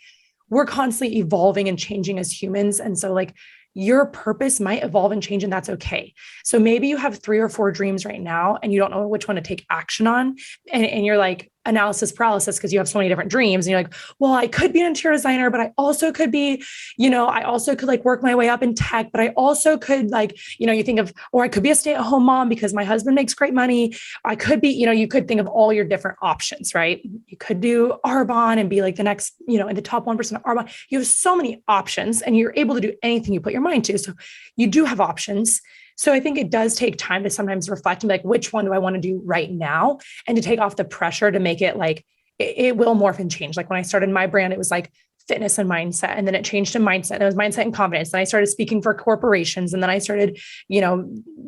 we're constantly evolving and changing as humans. And so like your purpose might evolve and change, and that's okay. So maybe you have 3 or 4 dreams right now and you don't know which one to take action on. And you're like analysis paralysis because you have so many different dreams. And you're like, well, I could be an interior designer, but I also could be, I also could like work my way up in tech, but I also could like, you think of, or I could be a stay-at-home mom because my husband makes great money. I could be, you could think of all your different options, right? You could do Arbonne and be like the next, in the top 1% of Arbonne. You have so many options and you're able to do anything you put your mind to. So you do have options. So I think it does take time to sometimes reflect and be like, which one do I want to do right now? And to take off the pressure to make it like, it will morph and change. Like when I started my brand, it was like fitness and mindset. And then it changed to mindset. And it was mindset and confidence. Then I started speaking for corporations. And then I started,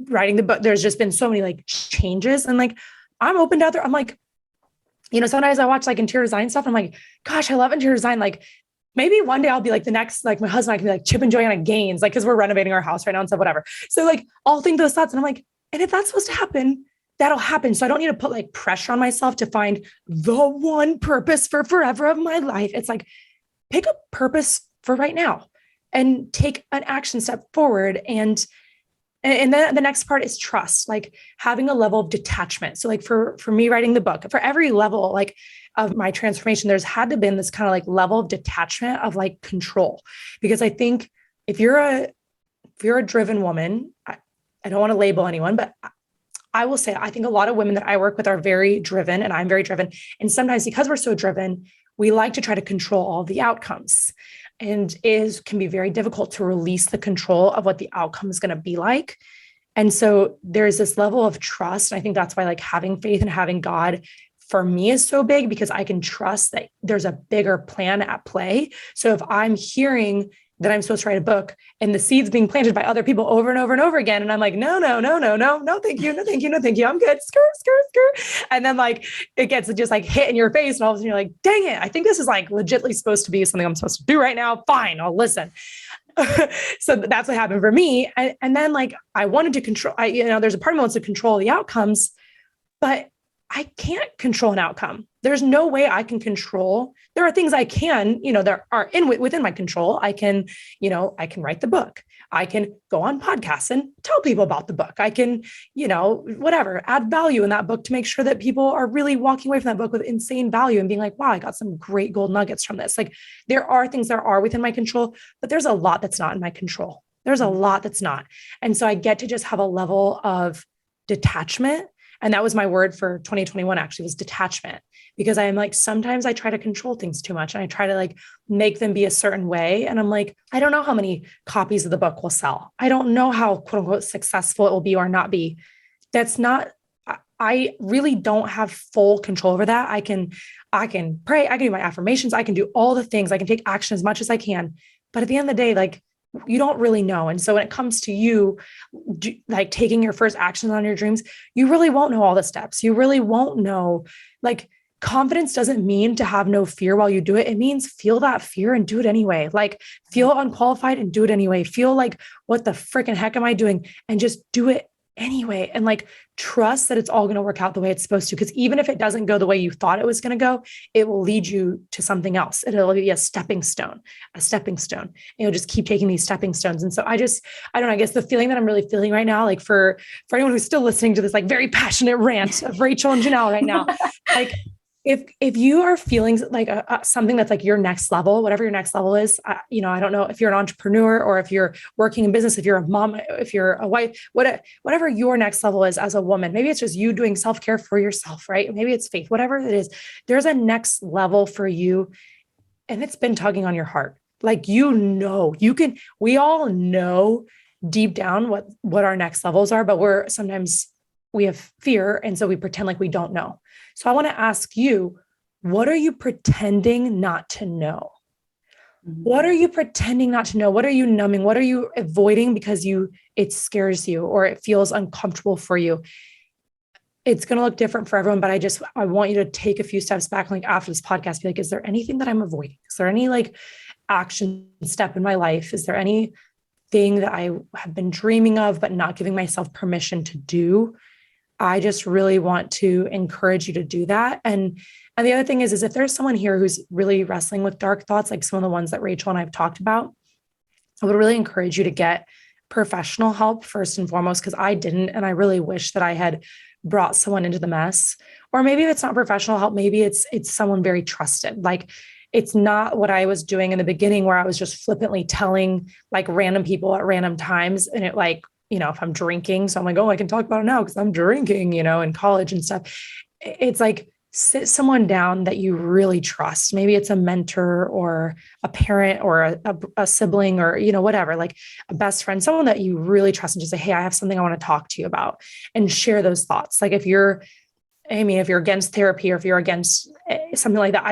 writing the book. There's just been so many like changes, and like, I'm open to other, I'm like, sometimes I watch like interior design stuff. And I'm like, gosh, I love interior design. Like, maybe one day I'll be like the next, like my husband, I can be like Chip and Joanna Gaines, like, cause we're renovating our house right now and stuff, whatever. So like, I'll think those thoughts and I'm like, and if that's supposed to happen, that'll happen. So I don't need to put like pressure on myself to find the one purpose for forever of my life. It's like, pick a purpose for right now and take an action step forward. And then the next part is trust, like having a level of detachment. So like for me writing the book, for every level, like of my transformation, there's had to been this kind of like level of detachment of like control. Because I think if you're a driven woman, I don't want to label anyone, but I will say, I think a lot of women that I work with are very driven, and I'm very driven. And sometimes because we're so driven, we like to try to control all the outcomes, and can be very difficult to release the control of what the outcome is going to be like. And so there's this level of trust. And I think that's why like having faith and having God for me is so big, because I can trust that there's a bigger plan at play. So if I'm hearing that I'm supposed to write a book and the seeds being planted by other people over and over and over again, and I'm like, no, thank you. I'm good. Skirt. And then like, it gets just like hit in your face, and all of a sudden you're like, dang it, I think this is like legitimately supposed to be something I'm supposed to do right now. Fine, I'll listen. So that's what happened for me. And then like, I wanted to control, there's a part of me wants to control the outcomes, but I can't control an outcome. There's no way I can control. There are things I can, there are within my control. I can write the book. I can go on podcasts and tell people about the book. I can, whatever, add value in that book to make sure that people are really walking away from that book with insane value and being like, wow, I got some great gold nuggets from this. Like, there are things that are within my control, but there's a lot that's not in my control. There's a lot that's not. And so I get to just have a level of detachment. And that was my word for 2021, actually, was detachment, because I am like, sometimes I try to control things too much and I try to like make them be a certain way. And I'm like, I don't know how many copies of the book will sell. I don't know how quote unquote successful it will be or not be. I really don't have full control over that. I can pray, I can do my affirmations, I can do all the things, I can take action as much as I can. But at the end of the day, like, you don't really know. And so when it comes to you, like taking your first actions on your dreams, you really won't know all the steps. You really won't know. Like, confidence doesn't mean to have no fear while you do it. It means feel that fear and do it anyway. Like, feel unqualified and do it anyway. Feel like, what the freaking heck am I doing? And just do it anyway. And like, trust that it's all going to work out the way it's supposed to. Because even if it doesn't go the way you thought it was going to go, it will lead you to something else. It'll be a stepping stone. And you'll just keep taking these stepping stones. And so I don't know, I guess the feeling that I'm really feeling right now, like for anyone who's still listening to this, like very passionate rant of Rachel and Janelle right now, like, if you are feeling like something that's like your next level, whatever your next level is, I don't know if you're an entrepreneur or if you're working in business, if you're a mom, if you're a wife, whatever your next level is as a woman, maybe it's just you doing self-care for yourself, right? Maybe it's faith, whatever it is, there's a next level for you. And it's been tugging on your heart. Like, we all know deep down what our next levels are, but sometimes we have fear. And so we pretend like we don't know. So I want to ask you, what are you pretending not to know? What are you pretending not to know? What are you numbing? What are you avoiding because it scares you or it feels uncomfortable for you? It's going to look different for everyone, but I want you to take a few steps back, like after this podcast, be like, is there anything that I'm avoiding? Is there any like action step in my life? Is there anything that I have been dreaming of, but not giving myself permission to do? I just really want to encourage you to do that. And the other thing is if there's someone here who's really wrestling with dark thoughts, like some of the ones that Rachel and I've talked about, I would really encourage you to get professional help first and foremost, because I didn't. And I really wish that I had brought someone into the mess. Or maybe if it's not professional help, maybe it's someone very trusted. Like, it's not what I was doing in the beginning where I was just flippantly telling like random people at random times. And it like, if I'm drinking, so I'm like, oh, I can talk about it now because I'm drinking, in college and stuff. It's like, sit someone down that you really trust. Maybe it's a mentor or a parent or a sibling or, whatever, like a best friend, someone that you really trust, and just say, hey, I have something I want to talk to you about, and share those thoughts. Like, if you're against therapy or if you're against something like that,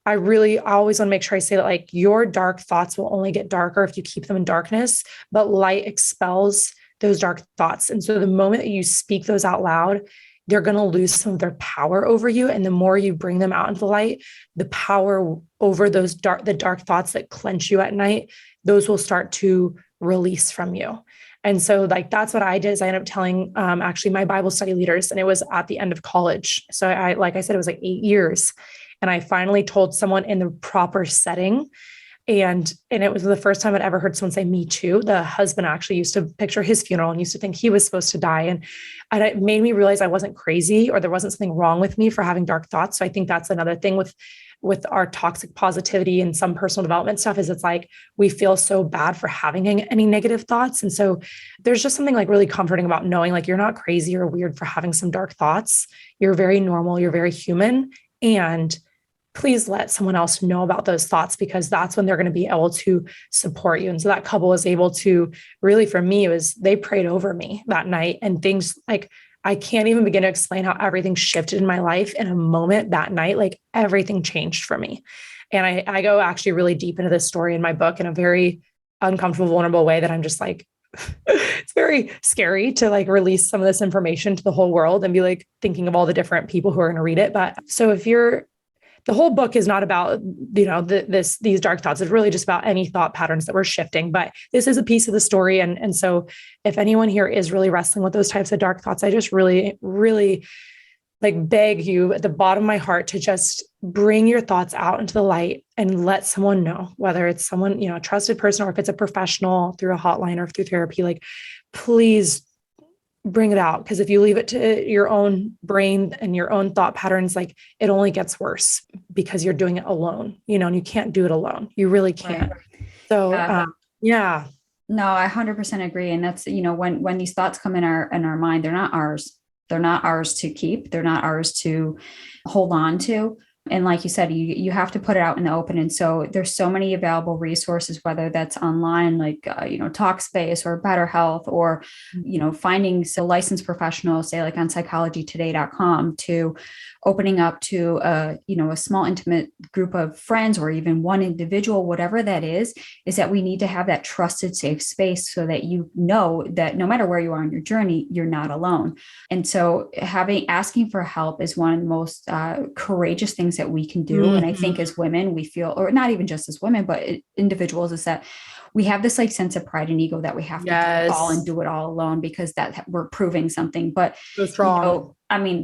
I always want to make sure I say that, like, your dark thoughts will only get darker if you keep them in darkness, but light expels those dark thoughts. And so the moment that you speak those out loud, they're going to lose some of their power over you. And the more you bring them out into the light, the power over the dark thoughts that clench you at night, those will start to release from you. And so like, that's what I did, is I ended up telling actually my Bible study leaders, and it was at the end of college. So like I said, it was like 8 years. And I finally told someone in the proper setting. And it was the first time I'd ever heard someone say, me too. The husband actually used to picture his funeral and used to think he was supposed to die. And it made me realize I wasn't crazy, or there wasn't something wrong with me for having dark thoughts. So I think that's another thing with our toxic positivity and some personal development stuff, is it's like, we feel so bad for having any negative thoughts. And so there's just something like really comforting about knowing, like, you're not crazy or weird for having some dark thoughts. You're very normal. You're very human. And please let someone else know about those thoughts, because that's when they're going to be able to support you. And so that couple was able to really, for me, they prayed over me that night, and things like, I can't even begin to explain how everything shifted in my life in a moment that night. Like, everything changed for me. And I go actually really deep into this story in my book in a very uncomfortable, vulnerable way that I'm just like, it's very scary to like release some of this information to the whole world and be like thinking of all the different people who are going to read it. But so the whole book is not about, these dark thoughts. It's really just about any thought patterns that we're shifting, but this is a piece of the story. And so if anyone here is really wrestling with those types of dark thoughts, I just really, really like beg you at the bottom of my heart to just bring your thoughts out into the light and let someone know, whether it's someone, a trusted person, or if it's a professional through a hotline or through therapy, like, please bring it out. Because if you leave it to your own brain and your own thought patterns, like, it only gets worse because you're doing it alone, and you can't do it alone. You really can't. Right. So, yeah. No, I 100% agree. And that's, when these thoughts come in our mind, they're not ours. They're not ours to keep. They're not ours to hold on to. And like you said, you have to put it out in the open. And so there's so many available resources, whether that's online, like, Talkspace or Better Health, or, finding a licensed professional, say like on psychologytoday.com, to opening up to a small intimate group of friends, or even one individual, whatever that is that we need to have that trusted, safe space so that that no matter where you are in your journey, you're not alone. And so asking for help is one of the most courageous things that we can do. Mm-hmm. And I think as women, we feel, or not even just as women, but individuals, is that we have this like sense of pride and ego that we have to do it all and do it all alone, because that we're proving something. But that's wrong.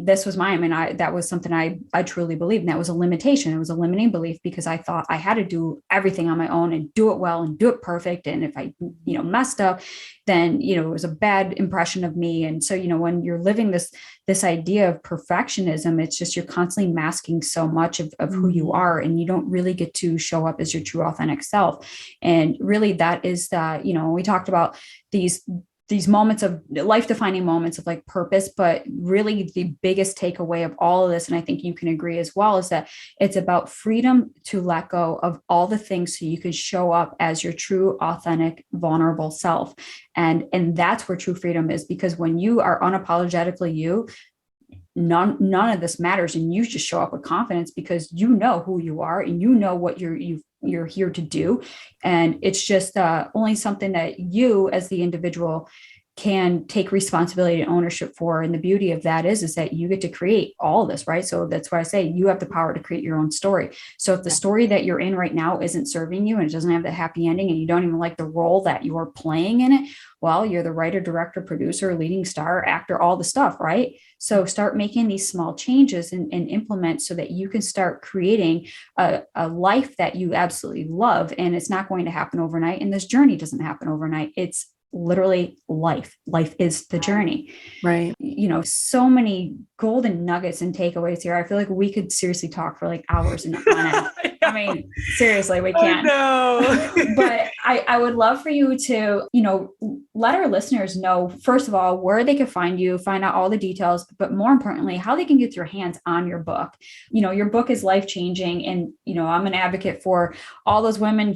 This was that was something I truly believed. And that was a limitation. It was a limiting belief, because I thought I had to do everything on my own and do it well and do it perfect. And if I, messed up, then, it was a bad impression of me. And so, when you're living this idea of perfectionism, it's just, you're constantly masking so much of who you are, and you don't really get to show up as your true authentic self. And really that is we talked about these moments of life-defining moments of like purpose, but really the biggest takeaway of all of this, and I think you can agree as well, is that it's about freedom to let go of all the things so you can show up as your true, authentic, vulnerable self. And that's where true freedom is, because when you are unapologetically you, none of this matters, and you just show up with confidence because you know who you are and you know what you're here to do. And it's just only something that you as the individual can take responsibility and ownership for. And the beauty of that is that you get to create all of this, right? So that's why I say you have the power to create your own story. So if the story that you're in right now isn't serving you and it doesn't have the happy ending, and you don't even like the role that you're playing in it, well, you're the writer, director, producer, leading star, actor, all the stuff, right? So start making these small changes and implement, so that you can start creating a life that you absolutely love. And it's not going to happen overnight. And this journey doesn't happen overnight. It's literally life. Life is the journey. Right. So many golden nuggets and takeaways here. I feel like we could seriously talk for like hours and on end. I mean, seriously, we can't. But I would love for you to, let our listeners know, first of all, where they can find you, find out all the details, but more importantly, how they can get their hands on your book. Your book is life-changing. And, I'm an advocate for all those women,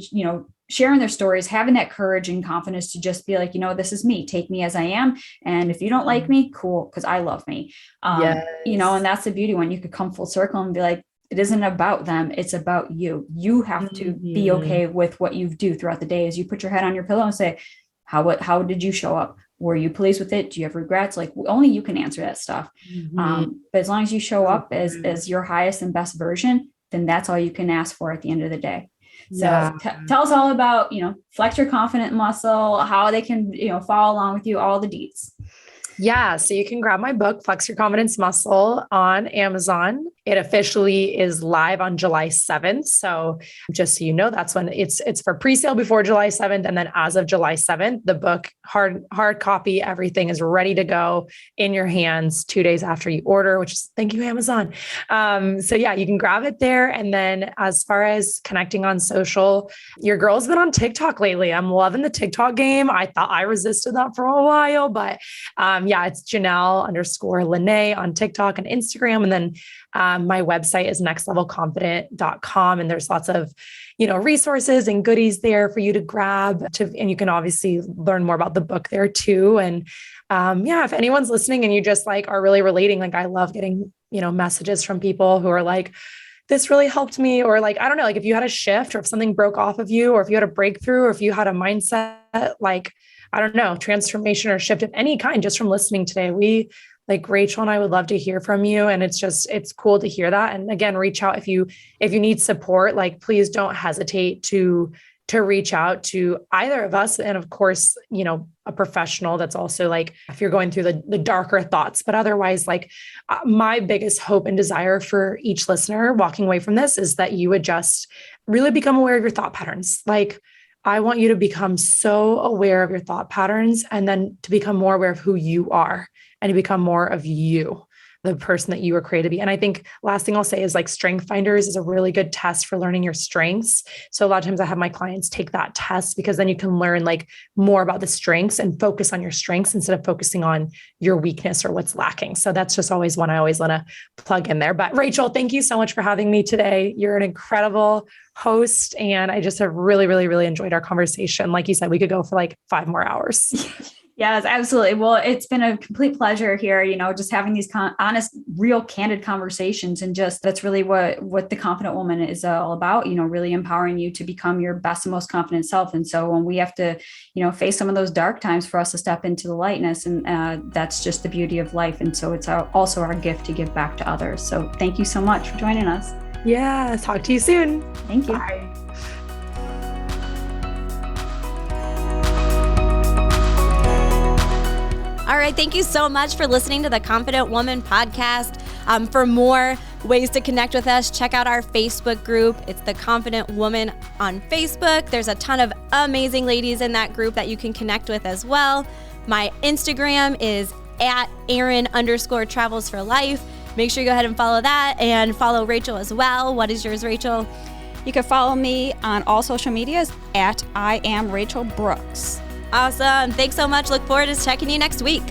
sharing their stories, having that courage and confidence to just be like, this is me, take me as I am. And if you don't like me, cool, because I love me. And that's the beauty, when you could come full circle and be like, it isn't about them, it's about you. You have to be okay with what you do throughout the day, as you put your head on your pillow and say, how did you show up? Were you pleased with it? Do you have regrets? Like, only you can answer that stuff. But as long as you show up as your highest and best version, then that's all you can ask for at the end of the day. So tell us all about, Flex Your Confident Muscle, how they can, follow along with you, all the deets. Yeah. So you can grab my book, Flex Your Confidence Muscle, on Amazon. It officially is live on July 7th. So just so you know, that's when it's for pre-sale before July 7th. And then as of July 7th, the book, hard copy, everything is ready to go in your hands 2 days after you order, which is, thank you, Amazon. So yeah, you can grab it there. And then as far as connecting on social, your girl's been on TikTok lately. I'm loving the TikTok game. I thought I resisted that for a while, but it's Janelle_Lynnae on TikTok and Instagram. And then my website is nextlevelconfident.com. And there's lots of, resources and goodies there for you to grab and you can obviously learn more about the book there too. And if anyone's listening and you just like are really relating, like I love getting, messages from people who are like, this really helped me, or like, I don't know, like if you had a shift, or if something broke off of you, or if you had a breakthrough, or if you had a mindset, like, I don't know, transformation or shift of any kind, just from listening today. We, like Rachel and I, would love to hear from you. And it's cool to hear that. And again, reach out if you need support, like, please don't hesitate to to reach out to either of us. And of course, a professional that's also like, if you're going through the darker thoughts, but otherwise, like my biggest hope and desire for each listener walking away from this is that you would just really become aware of your thought patterns. Like, I want you to become so aware of your thought patterns and then to become more aware of who you are and to become more of you, the person that you were created to be. And I think last thing I'll say is like Strength Finders is a really good test for learning your strengths. So a lot of times I have my clients take that test because then you can learn like more about the strengths and focus on your strengths instead of focusing on your weakness or what's lacking. So that's just always one I always want to plug in there. But Rachel, thank you so much for having me today. You're an incredible host. And I just have really, really, really enjoyed our conversation. Like you said, we could go for like 5 more hours. Yes, absolutely. Well, it's been a complete pleasure here, just having these honest, real candid conversations. And just that's really what the Confident Woman is all about, really empowering you to become your best and most confident self. And so when we have to, face some of those dark times, for us to step into the lightness, and that's just the beauty of life. And so it's also our gift to give back to others. So thank you so much for joining us. Yeah. Talk to you soon. Thank you. Bye. All right. Thank you so much for listening to the Confident Woman podcast. For more ways to connect with us, check out our Facebook group. It's the Confident Woman on Facebook. There's a ton of amazing ladies in that group that you can connect with as well. My Instagram is @Erin_travels for life. Make sure you go ahead and follow that and follow Rachel as well. What is yours, Rachel? You can follow me on all social medias @I am Rachel Brooks. Awesome. Thanks so much. Look forward to checking you next week.